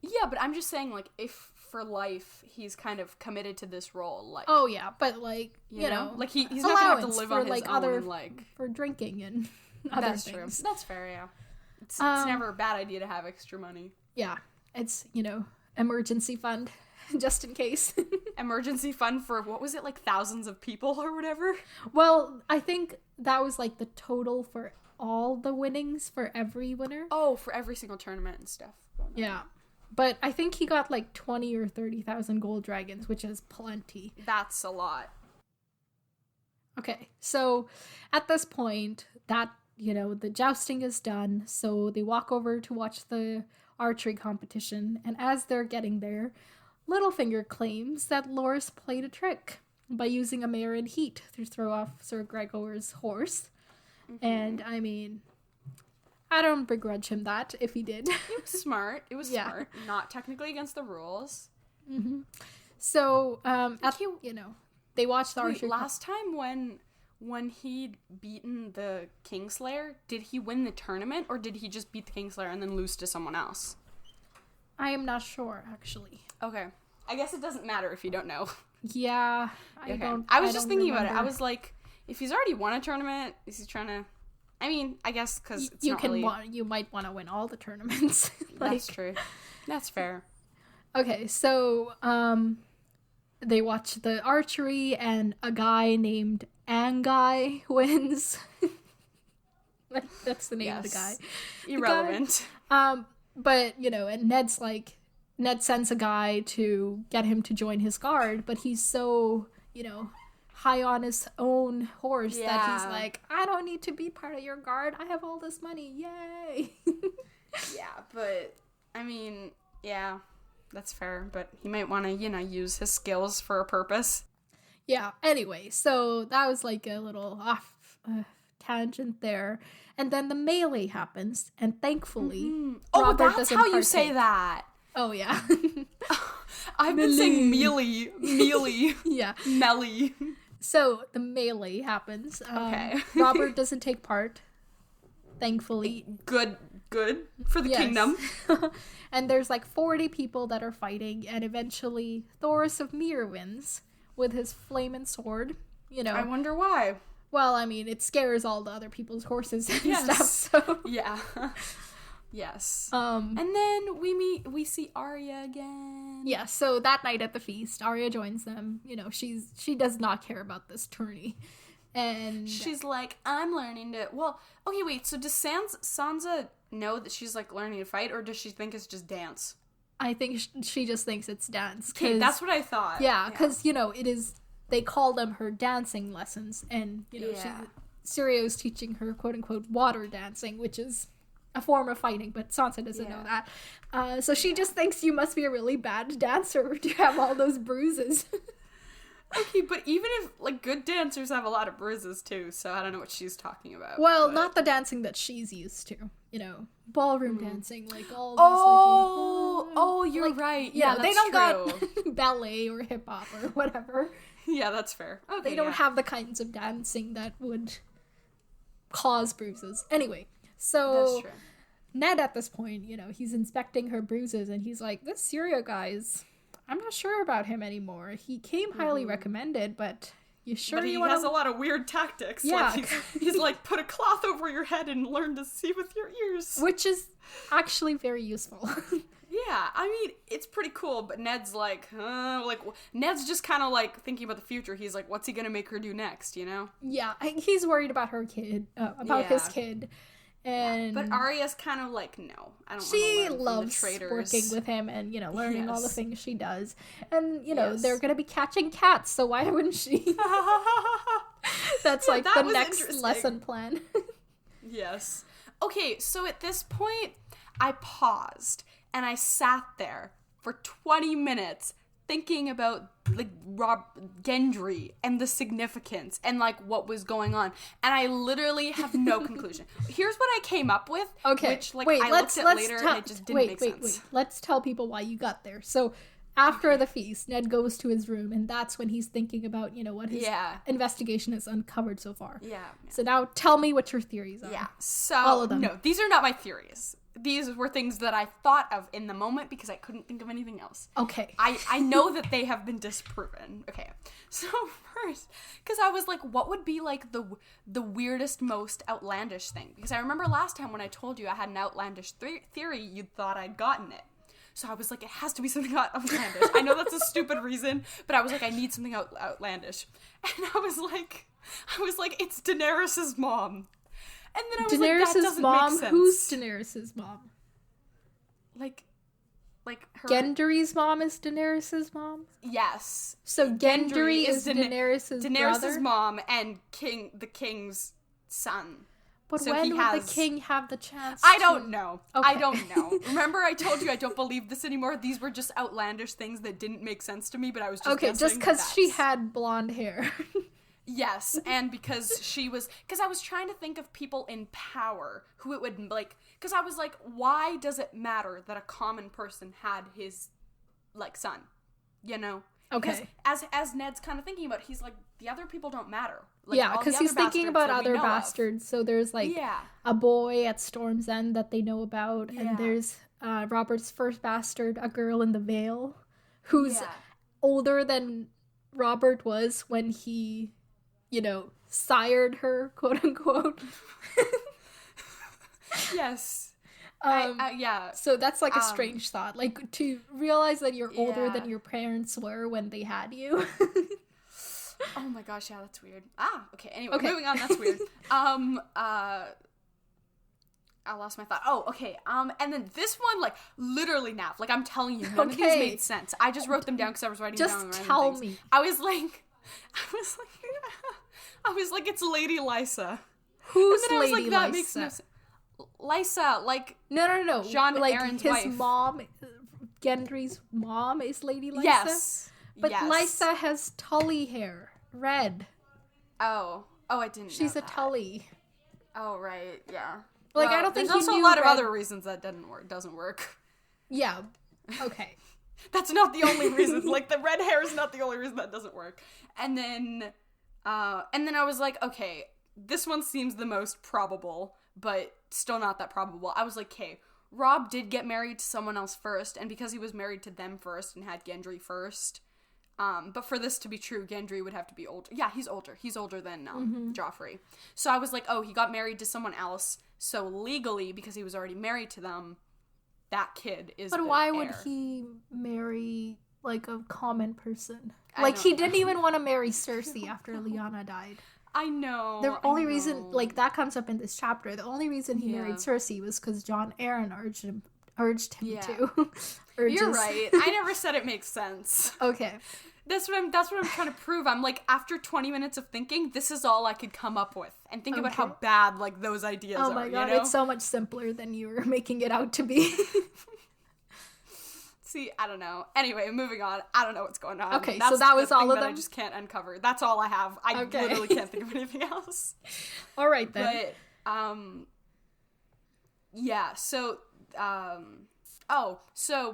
Yeah, but I'm just saying, like, if for life he's kind of committed to this role, like... Oh, yeah, but, like, you know... Like, he's not gonna have to live on his own, for drinking and other That's things. True. That's fair, yeah. It's never a bad idea to have extra money. Yeah, it's, emergency fund. Just in case. Emergency fund for, what was it, like thousands of people or whatever? Well, I think that was like the total for all the winnings for every winner. Oh, for every single tournament and stuff. Oh, no. Yeah. But I think he got like 20 or 30,000 gold dragons, which is plenty. That's a lot. Okay, so at this point, that, the jousting is done, so they walk over to watch the archery competition, and as they're getting there, Littlefinger claims that Loras played a trick by using a mare in heat to throw off Sir Gregor's horse. Mm-hmm. And, I mean, I don't begrudge him that, if he did. It was smart. It was smart. Not technically against the rules. Mm-hmm. So, they watched the archery. Last time when he'd beaten the Kingslayer, did he win the tournament, or did he just beat the Kingslayer and then lose to someone else? I am not sure, actually. Okay. I guess it doesn't matter if you don't know. Yeah. I was just thinking about it. I was like, if he's already won a tournament, is he trying to... I mean, I guess because it's not really... You might want to win all the tournaments. That's true. That's fair. Okay, so they watch the archery, and a guy named Anguy wins. That's the name of the guy. Irrelevant. But, and Ned sends a guy to get him to join his guard, but he's so, high on his own horse that he's like, I don't need to be part of your guard. I have all this money. Yay. Yeah, but, I mean, yeah, that's fair. But he might want to, use his skills for a purpose. Yeah, anyway, so that was like a little off tangent there. And then the melee happens, and thankfully, Robert that's how you say that. Oh, yeah. I've been saying melee. Yeah. Melee. So, the melee happens. Okay. Robert doesn't take part, thankfully. Good for the kingdom. And there's like 40 people that are fighting, and eventually Thoros of Myr wins with his flaming sword, I wonder why. Well, I mean, it scares all the other people's horses and stuff, so... Yeah. Yes. And then we see Arya again. Yeah, so that night at the feast, Arya joins them. She does not care about this tourney. And... She's like, I'm learning to... Well, okay, wait, so does Sansa know that she's, like, learning to fight, or does she think it's just dance? I think she just thinks it's dance. Okay, that's what I thought. Yeah, because, it is... They call them her dancing lessons, and, Sirio's teaching her quote-unquote water dancing, which is a form of fighting, but Sansa doesn't know that. So she just thinks you must be a really bad dancer to have all those bruises. Okay, but even if, like, good dancers have a lot of bruises, too, so I don't know what she's talking about. Well, but... not the dancing that she's used to. You know, ballroom dancing, like all these, you're like, right. Yeah, that's they don't true. got ballet or hip-hop or whatever. Yeah, that's fair. Okay, they don't have the kinds of dancing that would cause bruises. Anyway, so... That's true. Ned, at this point, you know, he's inspecting her bruises, and he's like, this Syrio guy's... I'm not sure about him anymore. He came highly recommended, but you sure but you want to... But he has a lot of weird tactics. Yeah. Like he's like, put a cloth over your head and learn to see with your ears. Which is actually very useful. Yeah, I mean, it's pretty cool, but Ned's like, Ned's just kind of like thinking about the future. He's like, what's he gonna make her do next, you know? Yeah, he's worried about her kid, his kid. And but Arya's kind of like, no, I don't. She learn loves from the traitors. working with him and, you know, learning all the things she does. And, you know, they're gonna be catching cats, so why wouldn't she? That's like the next lesson plan. Yes. Okay, so at this point, I paused and I sat there for 20 minutes thinking about like Gendry and the significance and like what was going on, and I literally have no conclusion. Here's what I came up with. Okay, which like I looked at later and it just didn't make sense. Let's tell people why you got there. So after the feast, Ned goes to his room, and that's when he's thinking about, you know, what his investigation has uncovered so far. Yeah. So now tell me what your theories are. Yeah. So all of them. No, these are not my theories. These were things that I thought of in the moment because I couldn't think of anything else. Okay. I know that they have been disproven. Okay. So first, because I was like, what would be like the weirdest, most outlandish thing? Because I remember last time when I told you I had an outlandish theory, you thought I'd gotten it. So I was like, it has to be something outlandish. I know that's a stupid reason, but I was like, I need something outlandish. And I was like, it's Daenerys' mom. And then I was like, that doesn't make sense. Who's Daenerys' mom? Like her... Gendry's mom is Daenerys' mom? Yes. So Gendry is Daenerys' Daenerys' mom and the king's son. But so when would the king have the chance I don't know. Okay. I don't know. Remember I told you I don't believe this anymore? These were just outlandish things that didn't make sense to me, but I was just guessing. Just because she had blonde hair. Yes, and because I was trying to think of people in power who it would, like, because I was like, why does it matter that a common person had his, like, son, you know? Okay. Because as Ned's kind of thinking about it, he's like, the other people don't matter. Like, yeah, because he's thinking about other bastards, so there's, like, a boy at Storm's End that they know about, and there's Robert's first bastard, a girl in the Vale, who's older than Robert was when he... you know, sired her, quote unquote. Yes. So that's like a strange thought. Like to realize that you're older than your parents were when they had you. Oh my gosh, yeah, that's weird. Okay, anyway, moving on, that's weird. I lost my thought. Oh, okay. And then this one, like, literally Nav. Like, I'm telling you, none of these made sense. I just wrote them down because I was writing down random things. Just tell me. I was like, it's Lady Lysa. Who's and then Lady I was like, that makes no sense. Lysa, like... No. John like Aaron's his wife. Mom, Gendry's mom is Lady Lysa? Yes. But Lysa has Tully hair. Red. Oh, I didn't know She's that. a Tully. Oh, right, yeah. Like, I don't think there's also a lot of other reasons that doesn't work. Yeah. Okay. That's not the only reason. Like, the red hair is not the only reason that doesn't work. And then I was like, okay, this one seems the most probable, but still not that probable. I was like, okay, Rob did get married to someone else first, and because he was married to them first and had Gendry first, but for this to be true, Gendry would have to be older. Yeah, he's older. He's older than Joffrey. So I was like, oh, he got married to someone else, so legally, because he was already married to them, that kid is But why would he marry, like, a common person? Like, he didn't even want to marry Cersei after Lyanna died. I know. The only reason, like, that comes up in this chapter. The only reason he married Cersei was because John Aaron urged him to. You're right. I never said it makes sense. Okay. That's what I'm trying to prove. I'm like, after 20 minutes of thinking, this is all I could come up with. And think about how bad, like, those ideas are, Oh my god, you know? it's so much simpler than you were making it out to be. See, I don't know. Anyway, moving on. I don't know what's going on. Okay, so that was all of them? I just can't uncover. That's all I have. I literally can't think of anything else. All right, then. But, yeah, so, so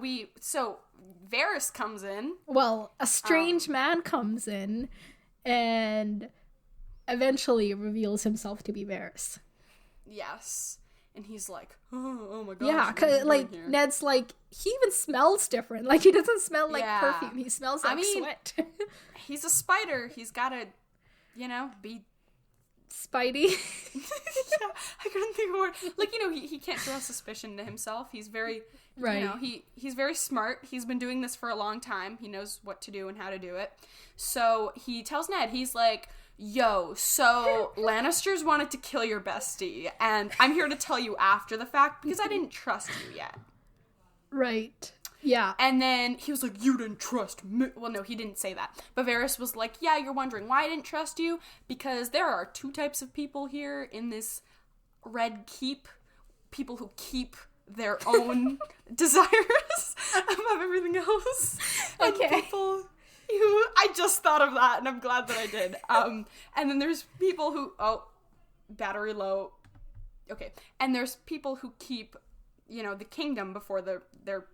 Varys comes in. Well, a strange man comes in and eventually reveals himself to be Varys. Yes. And he's like, oh my gosh. Yeah, cause like Ned's like, he even smells different. Like, he doesn't smell like perfume. He smells like sweat. He's a spider. He's gotta, be Spidey. Yeah, I couldn't think of a word. Like, he can't draw suspicion to himself. He's very, he's very smart. He's been doing this for a long time. He knows what to do and how to do it. So he tells Ned, he's like, yo, so Lannisters wanted to kill your bestie, and I'm here to tell you after the fact because I didn't trust you yet. Right. Yeah. And then he was like, you didn't trust me. Well, no, he didn't say that. But Varys was like, yeah, you're wondering why I didn't trust you? Because there are two types of people here in this Red Keep. People who keep their own desires above everything else. Okay. And people who, I just thought of that, and I'm glad that I did. And then there's people who, battery low. Okay. And there's people who keep, the kingdom before their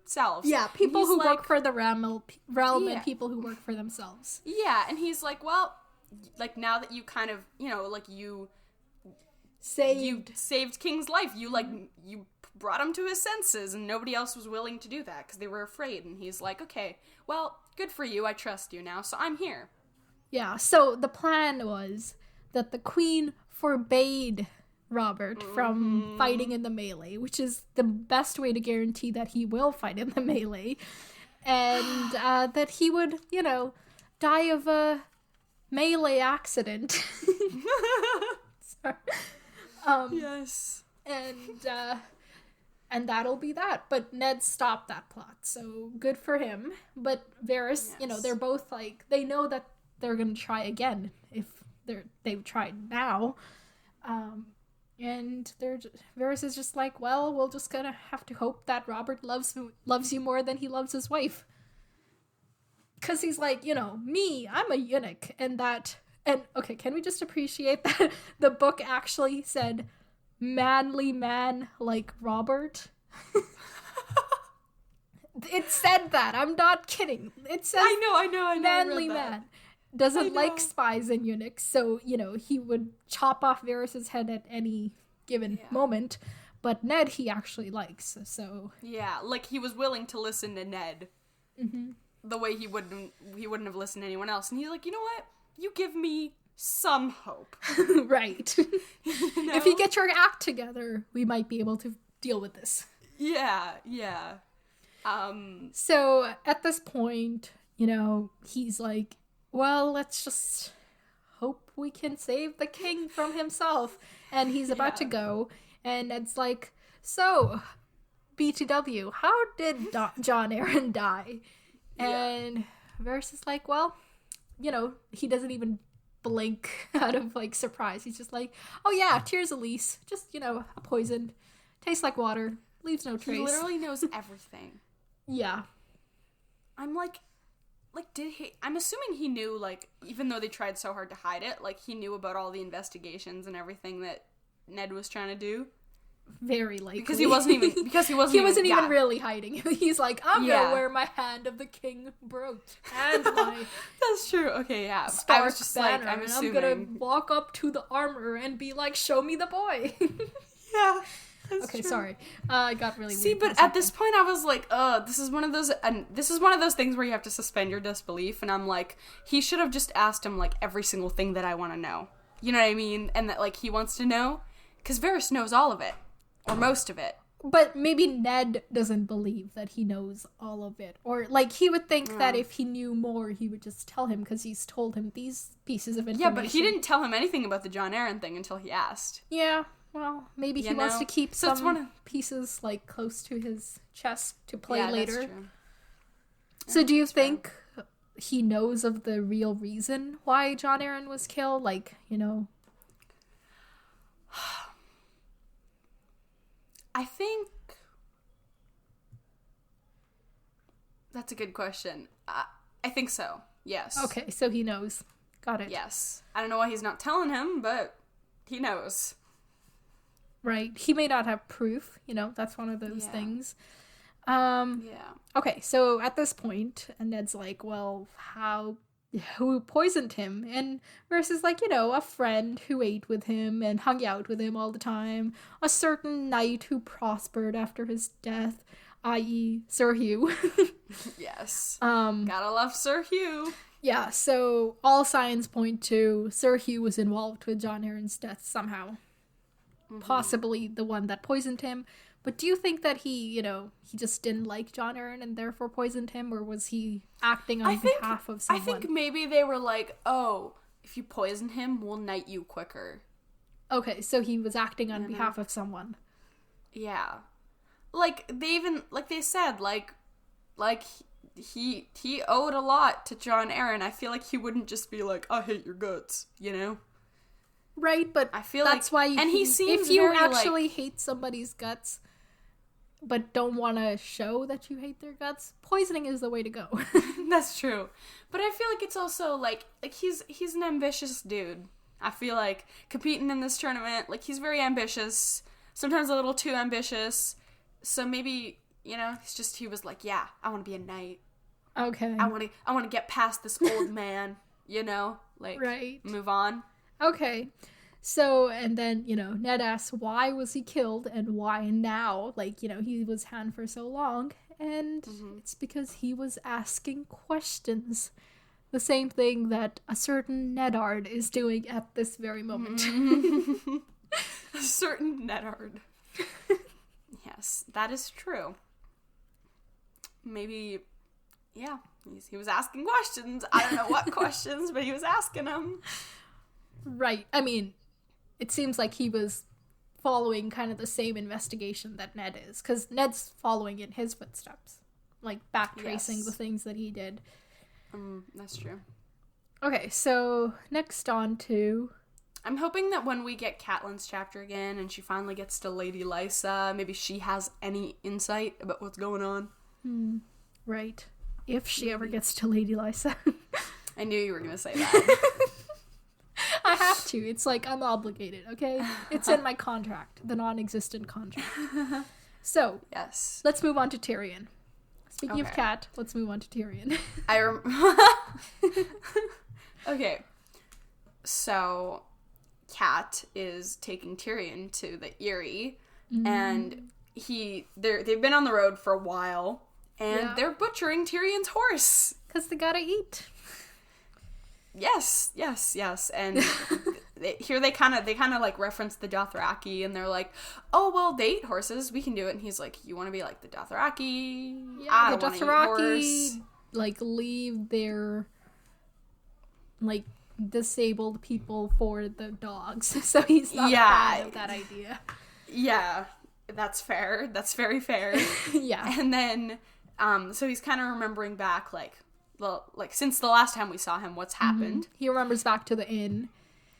selves. Yeah, people who work for the realm and people who work for themselves. Yeah, and he's like, well, like, now that you kind of, you saved King's life, you brought him to his senses, and nobody else was willing to do that because they were afraid. And he's like, okay, well, good for you, I trust you now, so I'm here. Yeah, so the plan was that the queen forbade Robert from fighting in the melee, which is the best way to guarantee that he will fight in the melee, and that he would, die of a melee accident. Sorry. Yes. And that'll be that. But Ned stopped that plot, so good for him. But Varys, they're both like, they know that they're gonna try again if they've tried now. And Varys is just like, well, we're just gonna have to hope that Robert loves you more than he loves his wife. Because he's like, me, I'm a eunuch, and okay, can we just appreciate that the book actually said manly man like Robert? It said that. I'm not kidding. It says I know. manly man. Doesn't like spies and eunuchs, so, he would chop off Varys' head at any given moment, but Ned he actually likes, so... Yeah, like, he was willing to listen to Ned the way he wouldn't have listened to anyone else, and he's like, you know what? You give me some hope. Right. If you get your act together, we might be able to deal with this. Yeah. So, at this point, he's like, well, let's just hope we can save the king from himself. And he's about to go. And Ned's like, so, BTW, how did Jon Arryn die? And Varys is like, well, he doesn't even blink out of, like, surprise. He's just like, oh yeah, Tears Elise. Just, a poison. Tastes like water. Leaves no trace. He literally knows everything. Yeah. I'm like, I'm assuming he knew, like, even though they tried so hard to hide it, like, he knew about all the investigations and everything that Ned was trying to do. Very likely. Because he wasn't even really hiding. He's like, I'm gonna wear my hand of the king brooch and my That's true. Okay, yeah. Stark I was just banner, like, I'm assuming. I'm gonna walk up to the armor and be like, show me the boy. Yeah. Okay, true. Sorry. I got really See, but at this point I was like, this is one of those things where you have to suspend your disbelief, and I'm like, he should have just asked him, like, every single thing that I want to know. You know what I mean? And that, like, he wants to know. Because Varys knows all of it. Or most of it. But maybe Ned doesn't believe that he knows all of it. Or, like, he would think that if he knew more, he would just tell him, because he's told him these pieces of information. Yeah, but he didn't tell him anything about the Jon Arryn thing until he asked. Yeah, well, maybe he wants to keep some pieces, like, close to his chest to play later. That's true. So do you think he knows of the real reason why Jon Arryn was killed? Like, you know... I think... That's a good question. I think so. Yes. Okay, so he knows. Got it. Yes. I don't know why he's not telling him, but he knows. Right. He may not have proof, you know, that's one of those things. Okay, so at this point, Ned's like, well, who poisoned him? And versus, like, you know, a friend who ate with him and hung out with him all the time, a certain knight who prospered after his death, i.e. Sir Hugh. Yes. Gotta love Sir Hugh. Yeah, so all signs point to Sir Hugh was involved with Jon Arryn's death somehow. Mm-hmm. Possibly the one that poisoned him. But do you think that he just didn't like Jon Arryn and therefore poisoned him? Or was he acting on behalf of someone? I think maybe they were like, oh, if you poison him, we'll knight you quicker. Okay, so he was acting on behalf of someone. Yeah. Like, they said, he owed a lot to Jon Arryn. I feel like he wouldn't just be like, I hate your guts, you know? Right, but I feel that's why he seems if you very, actually hate somebody's guts but don't want to show that you hate their guts, poisoning is the way to go. That's true. But I feel like it's also like he's an ambitious dude. I feel like competing in this tournament, like, he's very ambitious, sometimes a little too ambitious. So maybe, you know, he was like, yeah, I want to be a knight. Okay. I want to get past this old man, you know, like, right. Move on. Okay. So, and then, you know, Ned asks, why was he killed and why now? Like, you know, he was Han for so long, and it's because he was asking questions. The same thing that a certain Eddard is doing at this very moment. A certain Eddard. Yes, that is true. Maybe, yeah, he was asking questions. I don't know what questions, but he was asking them. Right. I mean, it seems like he was following kind of the same investigation that Ned is, because Ned's following in his footsteps, like backtracing the things that he did. That's true. Okay, so next on to... I'm hoping that when we get Catelyn's chapter again and she finally gets to Lady Lysa, maybe she has any insight about what's going on. Right. If she ever gets to Lady Lysa. I knew you were going to say that. I have to. It's like I'm obligated, okay? It's in my contract, the non-existent contract. So, yes. Let's move on to Tyrion. Speaking of Cat, let's move on to Tyrion. Okay. So, Cat is taking Tyrion to the Eyrie, and they've been on the road for a while, and they're butchering Tyrion's horse. 'Cause they gotta eat. Yes, and here they kind of like reference the Dothraki, and they're like, oh, well, they eat horses, we can do it, and he's like, you want to be like the Dothraki? Yeah, I the don't want to eat horse. Like, leave their, like, disabled people for the dogs, so he's not a fan of that idea. Yeah, that's fair, that's very fair. Yeah. And then, so he's kind of remembering back, since the last time we saw him, what's happened. He remembers back to the inn.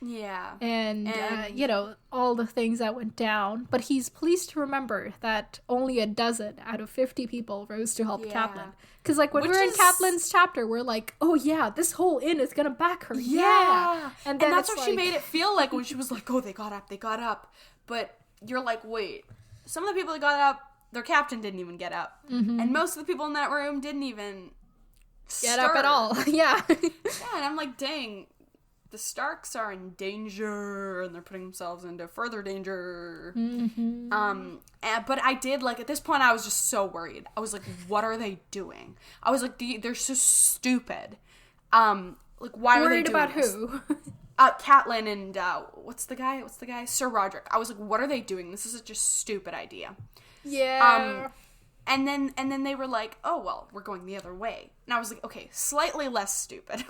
Yeah. And you know, all the things that went down. But he's pleased to remember that only a dozen out of 50 people rose to help Catelyn. Because, like, when we're in Catelyn's chapter, we're like, oh, yeah, this whole inn is going to back her. Yeah. And that's what she made it feel like when she was like, oh, they got up. But you're like, wait, some of the people that got up, their captain didn't even get up. And most of the people in that room didn't even get up at all. Yeah. Yeah, and I'm like, dang, the Starks are in danger, and they're putting themselves into further danger. But I did, like, at this point, I was just so worried. I was like, what are they doing? I was like, they're so stupid. Like, why are they doing about this? Who? Catelyn and, what's the guy? Sir Roderick. I was like, what are they doing? This is such a stupid idea. Yeah. And then they were like, oh, well, we're going the other way. And I was like, okay, slightly less stupid.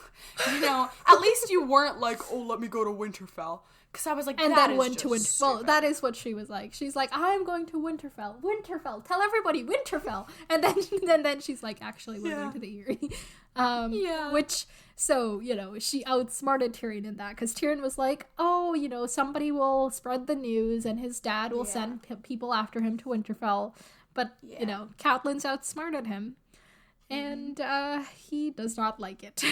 At least you weren't like, oh, let me go to Winterfell. Because I was like, and that then is went just to Winterfell. stupid. Well, that is what she was like. She's like, I'm going to Winterfell. Winterfell. Tell everybody Winterfell. And then she's like, actually, we're going to the Eyrie. Which, so, she outsmarted Tyrion in that. Because Tyrion was like, oh, somebody will spread the news and his dad will send people after him to Winterfell. But, Catelyn's outsmarted him. And he does not like it.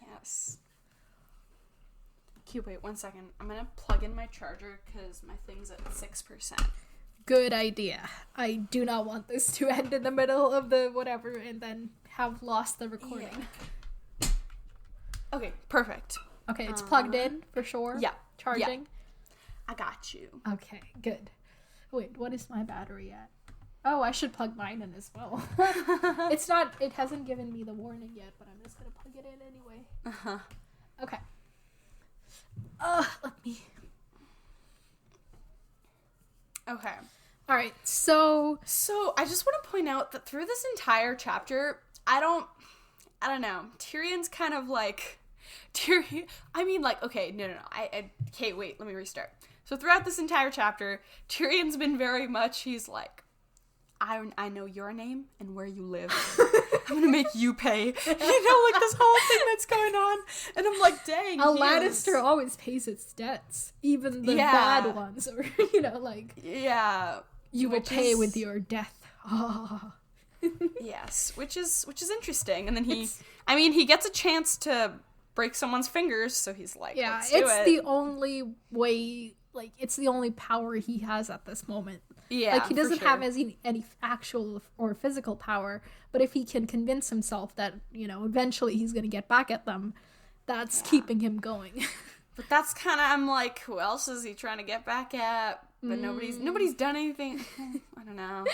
Yes. Wait 1 second. I'm gonna plug in my charger because my thing's at 6%. Good idea. I do not want this to end in the middle of the whatever and then have lost the recording. Yeah. Okay, perfect. Okay, it's plugged in for sure. Yeah. Charging. Yeah. I got you. Okay, good. Wait, what is my battery at? Oh, I should plug mine in as well. It hasn't given me the warning yet, but I'm just gonna plug it in anyway. Uh-huh. Okay. Let me. Okay. All right. So I just want to point out that through this entire chapter, I don't know. Tyrion's kind of like Tyrion. I mean, like, okay, no. Okay, wait. Let me restart. So throughout this entire chapter, Tyrion's been very much. He's like, I know your name and where you live. I'm gonna make you pay. Like this whole thing that's going on. And I'm like, dang. A Lannister always pays its debts, even the bad ones, or like. Yeah. You will pay with your death. Oh. Yes, which is interesting. And then he gets a chance to break someone's fingers, so he's like, let's do it. It's the only way. Like, it's the only power he has at this moment. Yeah, like, he doesn't have any actual or physical power, but if he can convince himself that, eventually he's going to get back at them, that's keeping him going. But that's kind of, I'm like, who else is he trying to get back at? But nobody's done anything. I don't know.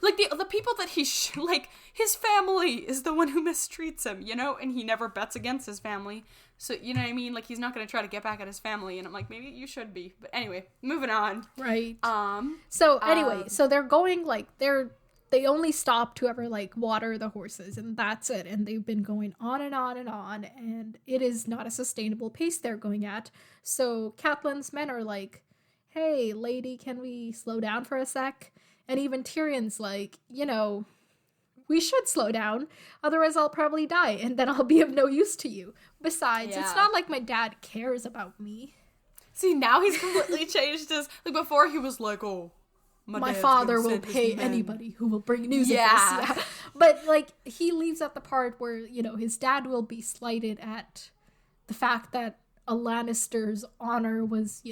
Like, the people that like, his family is the one who mistreats him, and he never bets against his family. So, you know what I mean? Like, he's not going to try to get back at his family, and I'm like, maybe you should be. But anyway, moving on. Right. So they're going, like, they only stop to ever, like, water the horses, and that's it. And they've been going on and on and on, and it is not a sustainable pace they're going at. So Catelyn's men are like, hey, lady, can we slow down for a sec? And even Tyrion's like, we should slow down, otherwise I'll probably die, and then I'll be of no use to you. Besides, it's not like my dad cares about me. See, now he's completely changed his... Like, before he was like, oh, my father will pay anybody who will bring news of this. Yeah. But, like, he leaves at the part where, his dad will be slighted at the fact that a Lannister's honor was,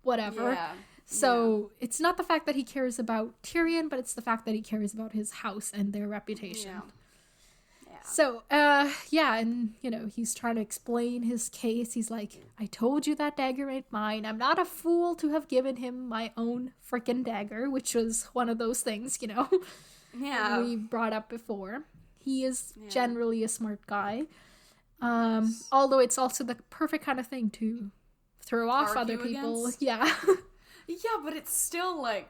whatever. Yeah. So it's not the fact that he cares about Tyrion, but it's the fact that he cares about his house and their reputation. Yeah. So, and, he's trying to explain his case. He's like, I told you that dagger ain't mine. I'm not a fool to have given him my own frickin' dagger, which was one of those things, Yeah. we brought up before. He is generally a smart guy. Although it's also the perfect kind of thing to throw off other people. Against? Yeah. Yeah, but it's still like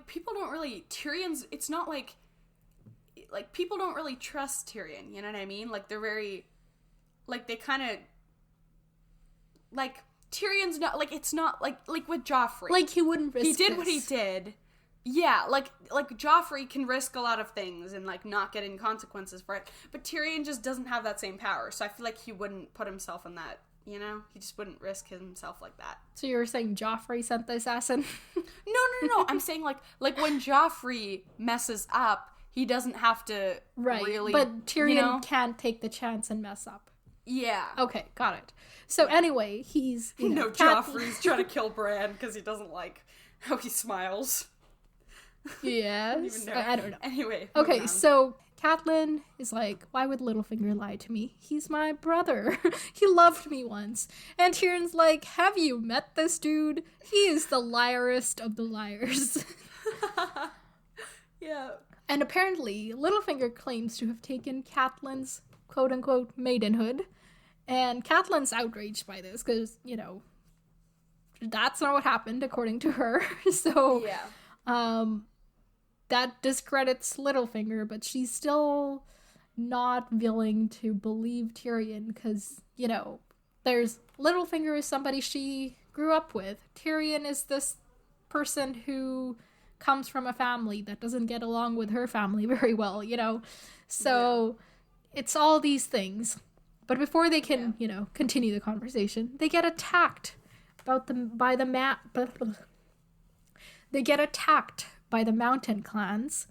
people don't really, it's not like people don't really trust Tyrion, you know what I mean? Like, they're very, like, they kind of, like, Tyrion's not, like, it's not, like with Joffrey. Like, he wouldn't risk He did what he did. Yeah, like Joffrey can risk a lot of things and, like, not get any consequences for it. But Tyrion just doesn't have that same power, so I feel like he wouldn't put himself in that, He just wouldn't risk himself like that. So you were saying Joffrey sent the assassin? No. I'm saying, like when Joffrey messes up, he doesn't have to really... But Tyrion can't take the chance and mess up. Yeah. Okay, got it. So anyway, he's... Joffrey's trying to kill Bran because he doesn't like how he smiles. Yes. I don't know. Anyway. Okay, so Catelyn is like, why would Littlefinger lie to me? He's my brother. He loved me once. And Tyrion's like, have you met this dude? He is the liarest of the liars. Yeah. And apparently, Littlefinger claims to have taken Catelyn's quote-unquote maidenhood. And Catelyn's outraged by this because, that's not what happened, according to her. So, that discredits Littlefinger, but she's still not willing to believe Tyrion because, you know, there's Littlefinger is somebody she grew up with. Tyrion is this person who comes from a family that doesn't get along with her family very well, you know? So it's all these things. But before they can, you know, continue the conversation, they get attacked They get attacked by the mountain clans,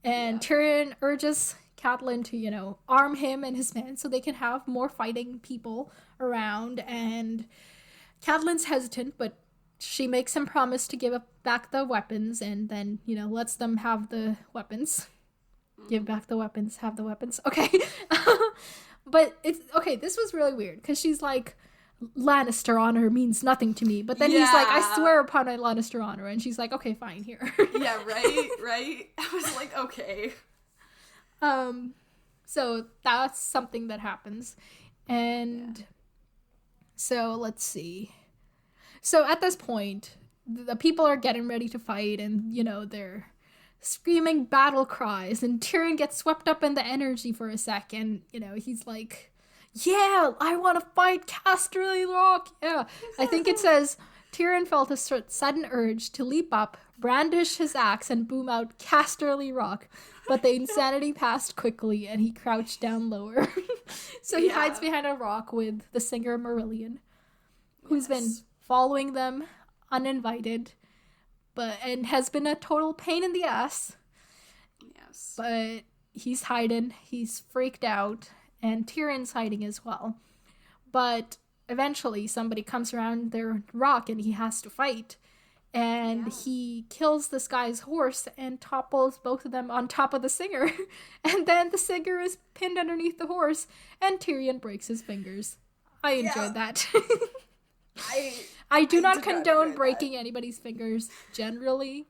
and Tyrion urges Catelyn to, you know, arm him and his men so they can have more fighting people around, and Catelyn's hesitant, but she makes him promise to give back the weapons, and then, you know, lets them have the weapons. Give back the weapons, have the weapons. Okay. But it's, okay, this was really weird, because she's like, Lannister honor means nothing to me. But then he's like, I swear upon a Lannister honor. And she's like, okay, fine, here. Yeah, right? I was like, okay. So that's something that happens. And so let's see. So at this point, the people are getting ready to fight, and, you know, they're screaming battle cries, and Tyrion gets swept up in the energy for a second. You know, he's like, yeah, I want to fight Casterly Rock. Yeah. I think it says Tyrion felt a sudden urge to leap up, brandish his axe, and boom out Casterly Rock. But the insanity passed quickly, and he crouched down lower. So he hides behind a rock with the singer Marillion, who's been following them uninvited, and has been a total pain in the ass. Yes. But he's hiding. He's freaked out. And Tyrion's hiding as well. But eventually somebody comes around their rock and he has to fight. And he kills this guy's horse and topples both of them on top of the singer. And then the singer is pinned underneath the horse and Tyrion breaks his fingers. I enjoyed that. I do not condone breaking anybody's fingers generally.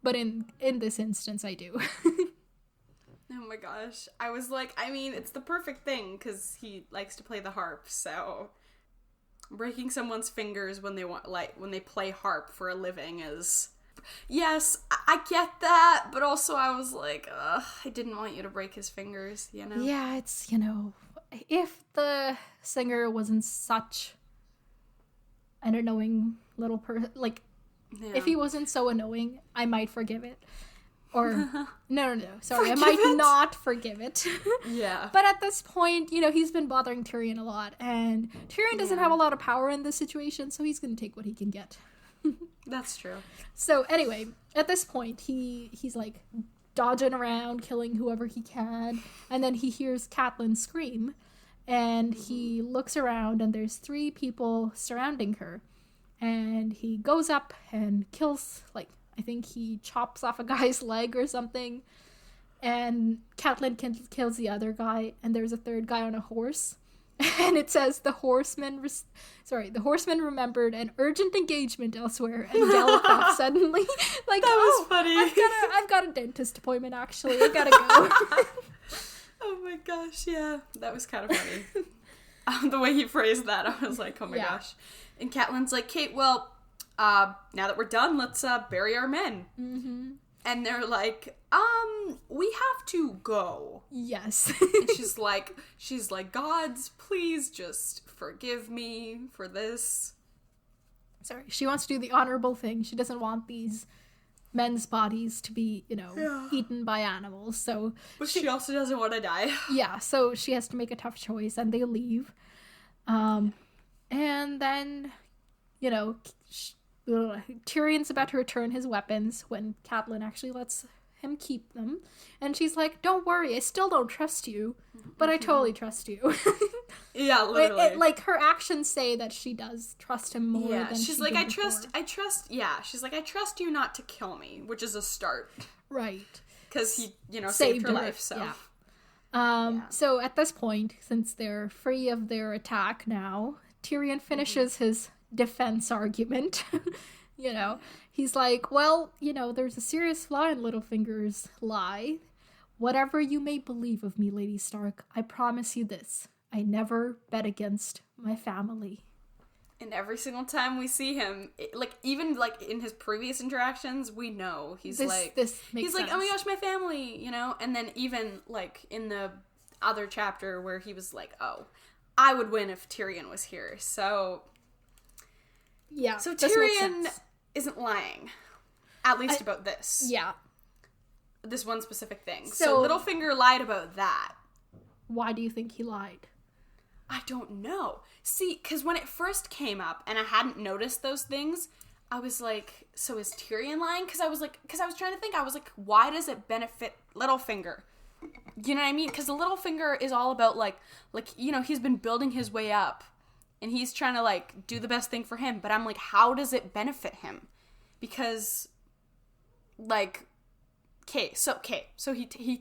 But in this instance, I do. Oh my gosh. I was like, I mean, it's the perfect thing, because he likes to play the harp, so breaking someone's fingers when they play harp for a living is... Yes, I get that, but also I was like, ugh, I didn't want you to break his fingers, you know? Yeah, it's, you know, if the singer wasn't such an annoying little person, like, if he wasn't so annoying, I might forgive it. Or, no, sorry, I might not forgive it. Yeah. But at this point, you know, he's been bothering Tyrion a lot, and Tyrion doesn't have a lot of power in this situation, so he's gonna take what he can get. That's true. So, anyway, at this point, he's, like, dodging around, killing whoever he can, and then he hears Catelyn scream, and he looks around, and there's 3 people surrounding her, and he goes up and kills, like, I think he chops off a guy's leg or something, and Catelyn kills the other guy, and there's a 3rd guy on a horse, and it says the horseman remembered an urgent engagement elsewhere and galloped off suddenly. Like, that was funny. I've got a dentist appointment, actually. I gotta go. Oh my gosh, yeah. That was kind of funny. The way he phrased that, I was like, oh my gosh. And Catelyn's like, Kate, well, now that we're done, let's bury our men. Mm-hmm. And they're like, we have to go. Yes. And she's like, gods, please just forgive me for this. Sorry, she wants to do the honorable thing. She doesn't want these men's bodies to be, you know, eaten by animals. So, but she also doesn't want to die. Yeah, so she has to make a tough choice, and they leave. And then, you know, Tyrion's about to return his weapons when Catelyn actually lets him keep them. And she's like, don't worry, I still don't trust you, but I totally trust you. Yeah, literally. Like, her actions say that she does trust him more than she's she like, did she's like, I trust you not to kill me, which is a start. Right. Because he, you know, saved her life, so. Yeah. So at this point, since they're free of their attack now, Tyrion finishes his defense argument. You know, he's like, well, you know, there's a serious flaw in Littlefinger's lie. Whatever you may believe of me, Lady Stark, I promise you this. I never bet against my family. And every single time we see him, even in his previous interactions, we know he's this makes he's like, sense. oh my gosh, my family, you know? And then even, like, in the other chapter where he was like, oh, I would win if Tyrion was here. So, yeah. So Tyrion isn't lying. At least about this. Yeah. This one specific thing. So Littlefinger lied about that. Why do you think he lied? I don't know. See, because when it first came up and I hadn't noticed those things, I was like, so is Tyrion lying? Because I was trying to think. I was like, why does it benefit Littlefinger? You know what I mean? Because the Littlefinger is all about, like, you know, he's been building his way up. And he's trying to, like, do the best thing for him. But I'm like, how does it benefit him? Because, like, so he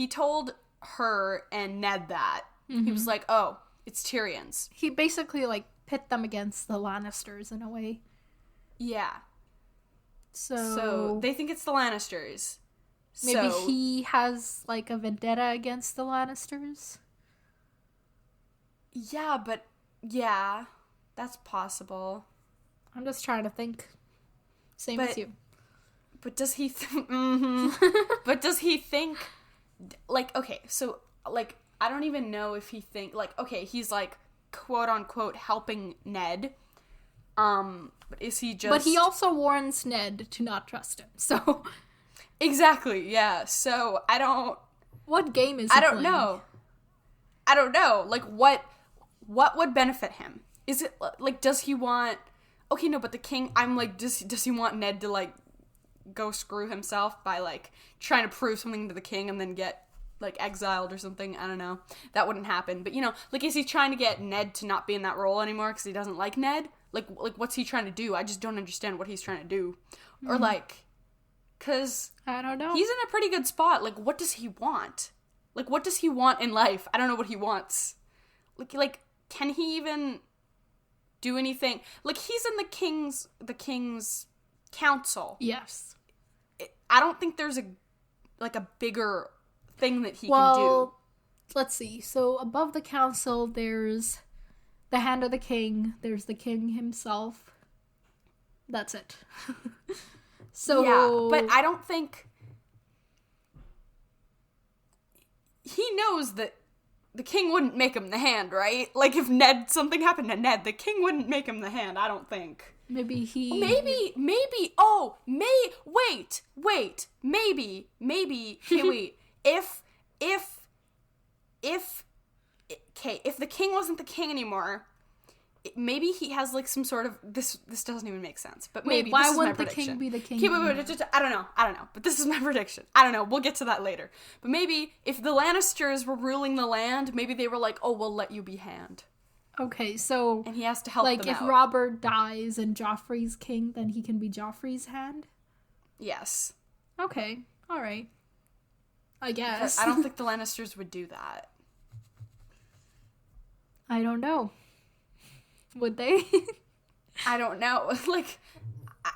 told her and Ned that. Mm-hmm. He was like, oh, it's Tyrion's. He basically, like, pit them against the Lannisters in a way. Yeah. So they think it's the Lannisters. Maybe he has, like, a vendetta against the Lannisters? Yeah, but, yeah, that's possible. I'm just trying to think. Same as you. But does he But does he think, like, okay, so, like, I don't even know if he think, like, okay, he's, like, quote-unquote helping Ned, but is he just... But he also warns Ned to not trust him, so... Exactly, yeah, so I don't... What game is he playing? I don't know, like, what would benefit him? Is it, like, does he want... Okay, no, but the king, I'm like, does he want Ned to, like, go screw himself by, like, trying to prove something to the king and then get, like, exiled or something? I don't know. That wouldn't happen. But, you know, like, is he trying to get Ned to not be in that role anymore because he doesn't like Ned? Like, what's he trying to do? I just don't understand what he's trying to do. Or, like, because... I don't know. He's in a pretty good spot. Like, what does he want? Like, what does he want in life? I don't know what he wants. Like, can he even do anything? Like, he's in the king's council. Yes. I don't think there's a bigger thing that he can do. Well, let's see. So above the council, there's the Hand of the King. There's the king himself. That's it. So yeah, but I don't think he knows that the king wouldn't make him the Hand, right? Like, if something happened to Ned, the king wouldn't make him the Hand, I don't think. Maybe he... Maybe, okay, wait. If the king wasn't the king anymore, maybe he has, like, some sort of, this doesn't even make sense, but maybe why this is my wouldn't the prediction. king be the king? Okay, wait, I don't know, but this is my prediction. I don't know, we'll get to that later. But maybe if the Lannisters were ruling the land, maybe they were like, oh, we'll let you be Hand. Okay, so... And he has to help them out. Like, if Robert dies and Joffrey's king, then he can be Joffrey's Hand? Yes. Okay, alright. I guess. But I don't think the Lannisters would do that. I don't know. Would they? I don't know. Like,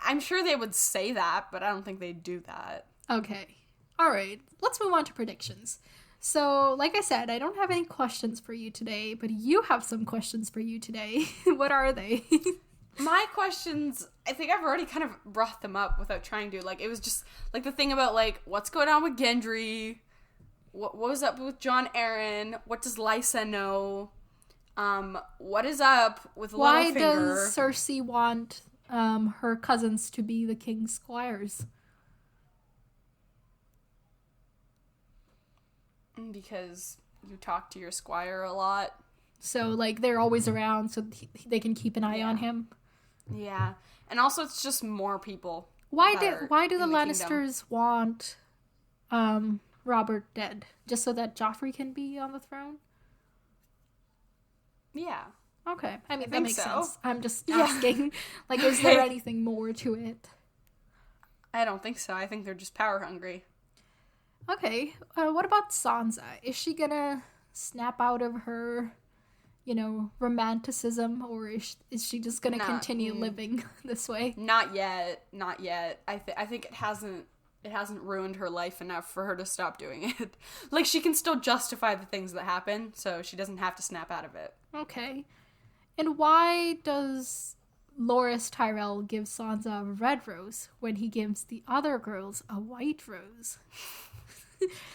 I'm sure they would say that, but I don't think they'd do that. Okay. Alright, let's move on to predictions. So, like I said, I don't have any questions for you today, but you have some questions for you today. What are they? My questions, I think I've already kind of brought them up without trying to. Like, it was just, like, the thing about, like, what's going on with Gendry? What was up with Jon Arryn? What does Lysa know? What is up with Littlefinger? Why does Cersei want her cousins to be the king's squires? Because you talk to your squire a lot. So, like, they're always around so they can keep an eye on him. Yeah. And also, it's just more people. Why do the Lannisters want Robert dead? Just so that Joffrey can be on the throne? Yeah. Okay. I mean, that makes so. sense. I'm just asking. Like, is there anything more to it? I don't think so. I think they're just power hungry. Okay. What about Sansa? Is she gonna snap out of her, romanticism, or is she just gonna continue living this way? Not yet. I think it hasn't ruined her life enough for her to stop doing it. Like, she can still justify the things that happen, so she doesn't have to snap out of it. Okay. And why does Loras Tyrell give Sansa a red rose when he gives the other girls a white rose?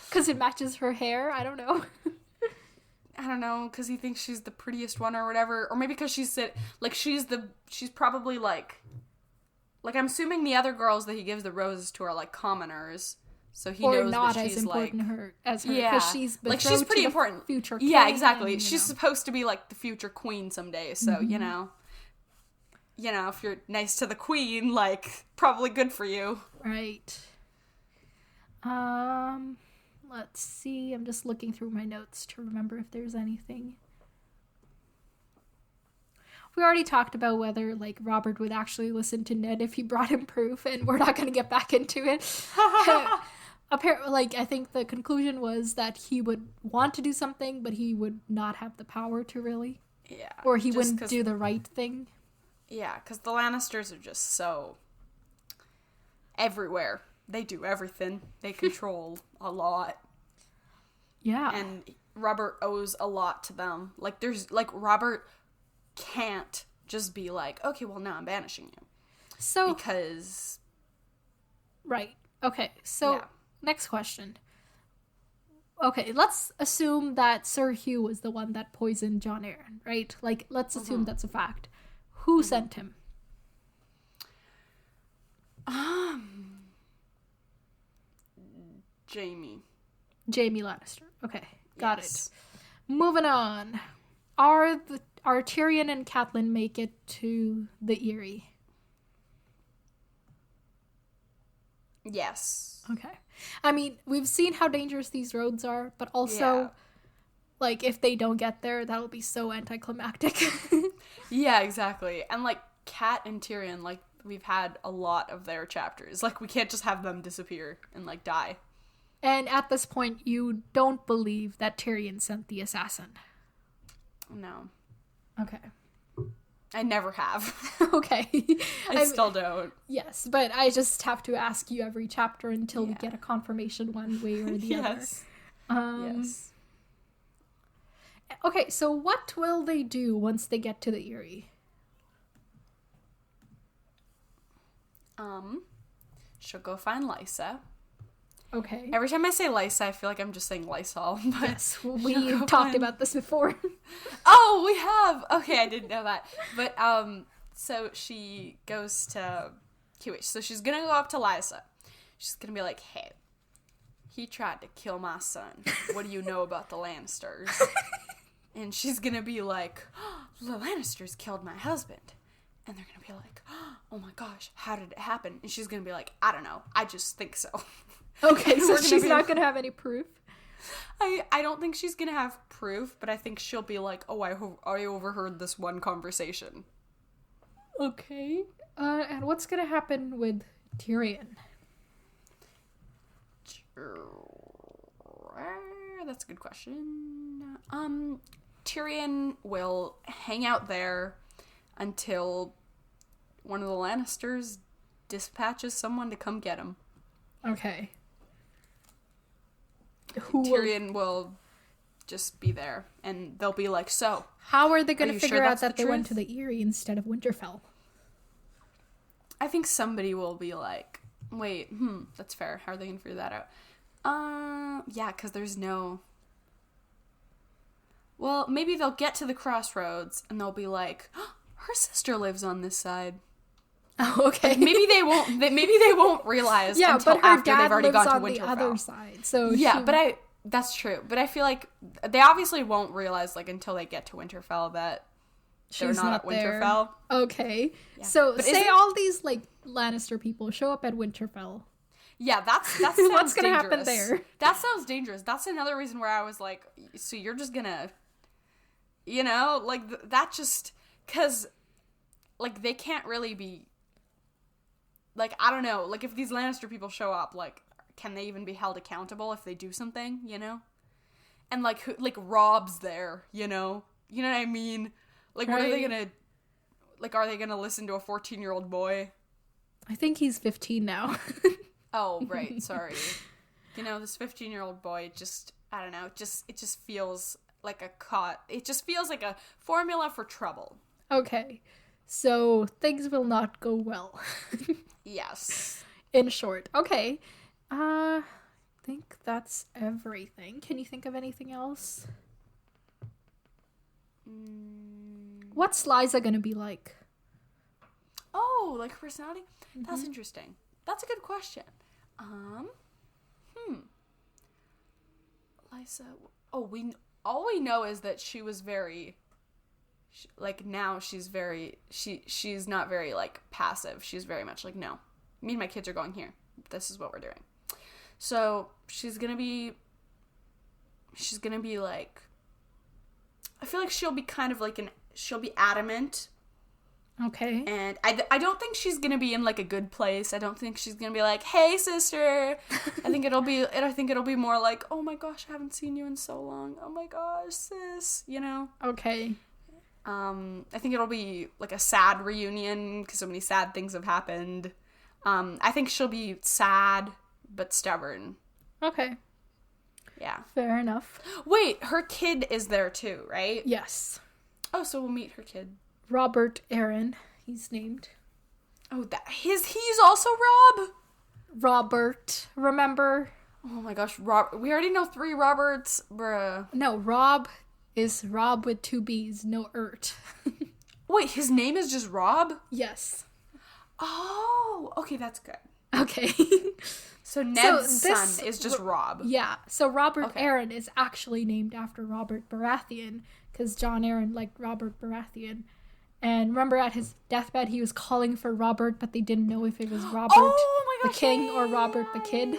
Because it matches her hair? I don't know. I don't know, because he thinks she's the prettiest one or whatever. Or maybe because she's probably like I'm assuming the other girls that he gives the roses to are like commoners. So he knows not that she's as important as her. Yeah. Because she's betrothed she's pretty to important. The future king. Yeah, exactly. And, she's supposed to be like the future queen someday. So, you know, if you're nice to the queen, like, probably good for you. Right. Let's see. I'm just looking through my notes to remember if there's anything. We already talked about whether, like, Robert would actually listen to Ned if he brought him proof, and we're not going to get back into it. Apparently, like, I think the conclusion was that he would want to do something, but he would not have the power to really. Yeah. Or he wouldn't do the right thing. Yeah, because the Lannisters are just so everywhere. They do everything. They control a lot. Yeah. And Robert owes a lot to them. Like, Robert can't just be like, okay, well, now I'm banishing you. So. Because. Right. Okay, so. Yeah. Next question. Okay, let's assume that Sir Hugh was the one that poisoned Jon Arryn, right? Like, let's assume that's a fact. Who sent him? Jaime Lannister. Okay, got it. Moving on. Are Tyrion and Catelyn make it to the Eyrie? Yes. Okay. I mean, we've seen how dangerous these roads are, but also, like, if they don't get there, that'll be so anticlimactic. Yeah, exactly. And, like, Cat and Tyrion, like, we've had a lot of their chapters. Like, we can't just have them disappear and, like, die. And at this point, you don't believe that Tyrion sent the assassin? No. Okay. I never have. Okay. I still don't. Yes, but I just have to ask you every chapter until we get a confirmation one way or the other. Yes. Okay, so what will they do once they get to the Eyrie? She'll go find Lysa. Okay. Every time I say Lysa, I feel like I'm just saying Lysol. But yes, we talked about this before. Oh, we have! Okay, I didn't know that. But, so she goes to... Okay, wait, so she's gonna go up to Lysa. She's gonna be like, hey, he tried to kill my son. What do you know about the Lannisters? And she's gonna be like, oh, the Lannisters killed my husband. And they're gonna be like, oh my gosh, how did it happen? And she's gonna be like, I don't know, I just think so. Okay, so she's not gonna have any proof? I don't think she's gonna have proof, but I think she'll be like, oh, I overheard this one conversation. Okay. And what's gonna happen with Tyrion? That's a good question. Tyrion will hang out there until one of the Lannisters dispatches someone to come get him. Okay. Tyrion will just be there, and they'll be like, so... How are they going to figure out that they truth? went to the Eyrie instead of Winterfell? I think somebody will be like, wait, that's fair. How are they going to figure that out? Yeah, because there's no... Well, maybe they'll get to the crossroads, and they'll be like, oh, her sister lives on this side. Oh, okay. Like, maybe they won't realize until after they've already gone to Winterfell. The other side, so yeah, that's true. But I feel like they obviously won't realize like until they get to Winterfell that they're not at Winterfell. There. Okay, yeah. So say all these like Lannister people show up at Winterfell. Yeah, that's what's gonna happen there. That sounds dangerous. That's another reason where I was like, so you're just gonna, like that just because like they can't really be. Like, I don't know, like, if these Lannister people show up, like, can they even be held accountable if they do something, And, like, who, like, Rob's there, You know what I mean? Like, What are they gonna, like, are they gonna listen to a 14-year-old boy? I think he's 15 now. Oh, right, sorry. This 15-year-old boy just, it just feels like it just feels like a formula for trouble. Okay. So things will not go well. Yes. In short. Okay. I think that's everything. Can you think of anything else? What's Liza gonna be like? Oh, like her personality? That's interesting. That's a good question. Liza. Oh, all we know is that she was very, like, now she's very, she's not very, like, passive. She's very much like, no, me and my kids are going here. This is what we're doing. So she's gonna be like, I feel like she'll be kind of like she'll be adamant. Okay. And I don't think she's gonna be in like a good place. I don't think she's gonna be like, hey sister. I think it'll be more like, oh my gosh, I haven't seen you in so long. Oh my gosh, sis, you know? Okay. I think it'll be like a sad reunion because so many sad things have happened. I think she'll be sad but stubborn. Okay. Yeah. Fair enough. Wait, her kid is there too, right? Yes. Oh, so we'll meet her kid. Robert Aaron, he's named. Oh, he's also Rob? Robert, remember? Oh my gosh, we already know 3 Roberts, bruh. No, Rob is Rob with 2 B's, no ert. Wait, his name is just Rob? Yes. Oh, okay, that's good. Okay. So Ned's son is just Rob. Yeah, so Robert Aaron is actually named after Robert Baratheon, because John Aaron liked Robert Baratheon. And remember at his deathbed, he was calling for Robert, but they didn't know if it was Robert the King or Robert the Kid.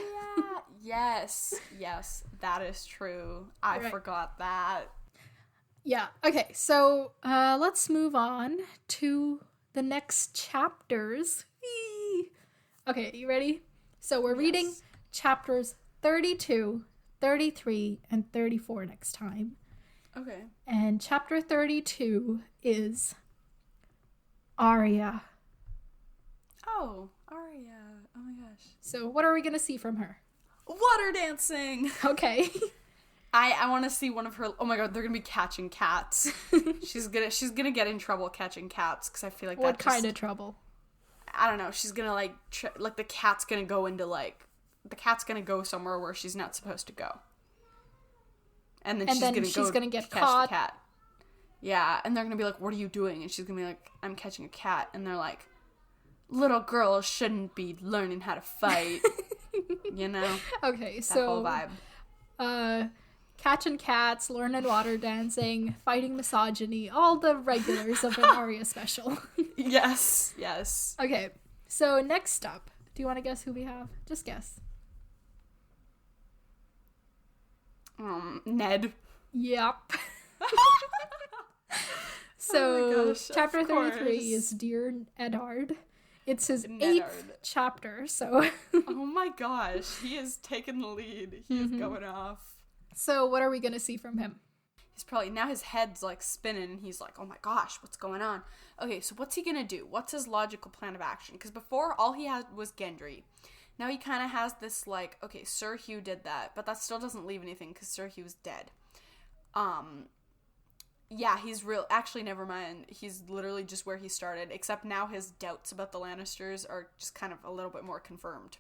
Yes, that is true. I forgot that. Yeah, okay, so let's move on to the next chapters. Whee! Okay, you ready? So we're reading chapters 32, 33, and 34 next time. Okay. And chapter 32 is Arya. Oh, Arya. Oh my gosh. So what are we going to see from her? Water dancing. Okay. I want to see one of her. Oh my god, they're gonna be catching cats. she's gonna get in trouble catching cats because I feel like what kind of trouble? I don't know. She's gonna like the cat's gonna go into like the cat's gonna go somewhere where she's not supposed to go, and then she's gonna get caught. The cat. Yeah, and they're gonna be like, "What are you doing?" And she's gonna be like, "I'm catching a cat," and they're like, "Little girls shouldn't be learning how to fight." You know? Okay, that so whole vibe. Catching cats, learning water dancing, fighting misogyny, all the regulars of an Arya special. Yes. Okay, so next up, do you want to guess who we have? Just guess. Ned. Yep. So, oh my gosh, chapter 33 is Dear Eddard. It's his 8th chapter, so... Oh my gosh, he is taking the lead. He is going off. So what are we going to see from him? He's probably, now his head's like spinning and he's like, oh my gosh, what's going on? Okay, so what's he going to do? What's his logical plan of action? Because before, all he had was Gendry. Now he kind of has this like, okay, Sir Hugh did that, but that still doesn't leave anything because Sir Hugh's dead. Yeah, actually, never mind. He's literally just where he started, except now his doubts about the Lannisters are just kind of a little bit more confirmed.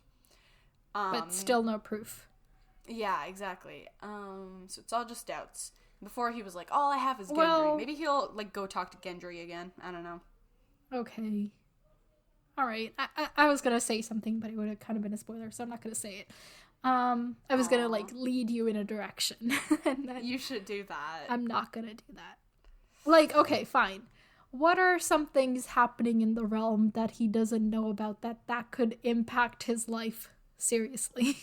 But still no proof. Yeah, exactly. So it's all just doubts. Before he was like, all I have is Gendry. Well, maybe he'll like go talk to Gendry again. I don't know. Okay. All right. I was going to say something, but it would have kind of been a spoiler, so I'm not going to say it. I was going to like lead you in a direction. And then you should do that. I'm not going to do that. Like, okay, fine. What are some things happening in the realm that he doesn't know about that could impact his life seriously?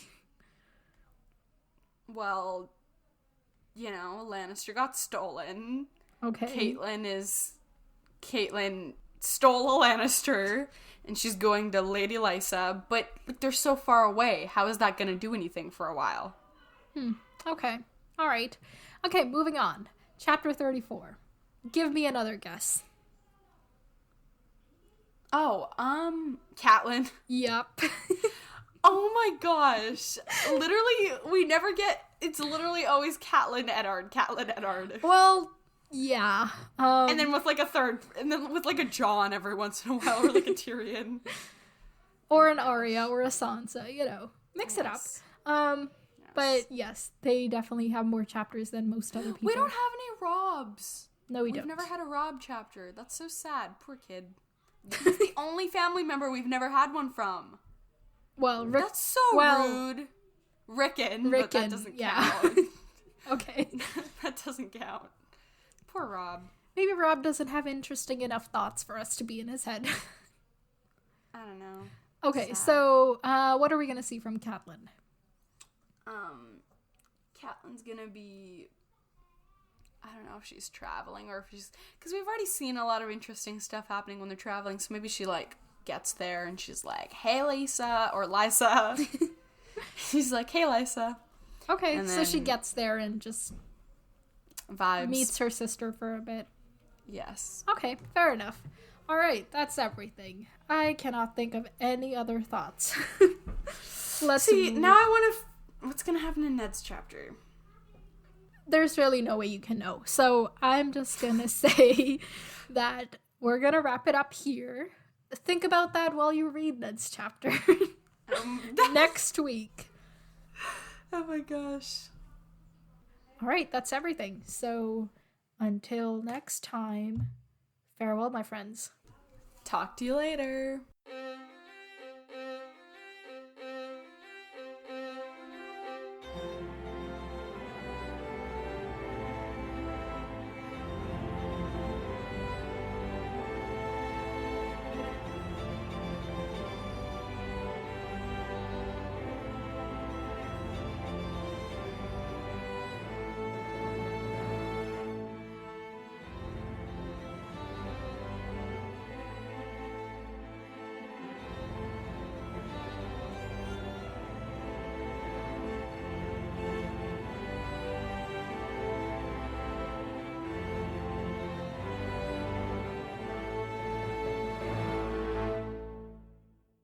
Well, you know, Lannister got stolen. Okay. Caitlyn stole a Lannister, and she's going to Lady Lysa, but like, they're so far away. How is that going to do anything for a while? Okay. All right. Okay, moving on. Chapter 34. Give me another guess. Oh, Catelyn. Yep. Oh my gosh. Literally, we never get... It's literally always Catelyn Eddard. Well, Yeah. And then with like a third, and then with like a Jon every once in a while, or like a Tyrion. Or an Arya or a Sansa, you know. Mix it up. But yes, they definitely have more chapters than most other people. We don't have any Robs. No, We've never had a Rob chapter. That's so sad. Poor kid. He's the only family member we've never had one from. Well, that's so rude. Rickon, but that doesn't count. Okay. That doesn't count. Poor Rob. Maybe Rob doesn't have interesting enough thoughts for us to be in his head. I don't know. Okay, so what are we gonna see from Catelyn? Catelyn's gonna be, I don't know if she's traveling or if she's, because we've already seen a lot of interesting stuff happening when they're traveling, so maybe she like gets there and she's like, hey Lisa, or Lysa. She's like, hey Lysa. Okay, and so she gets there and just vibes. Meets her sister for a bit. Yes. Okay, fair enough. All right, that's everything. I cannot think of any other thoughts. Let's see. Now I want to. What's gonna happen in Ned's chapter? There's really no way you can know. So I'm just gonna say that we're gonna wrap it up here. Think about that while you read Ned's chapter next week. Oh my gosh. All right, that's everything. So until next time, farewell, my friends. Talk to you later.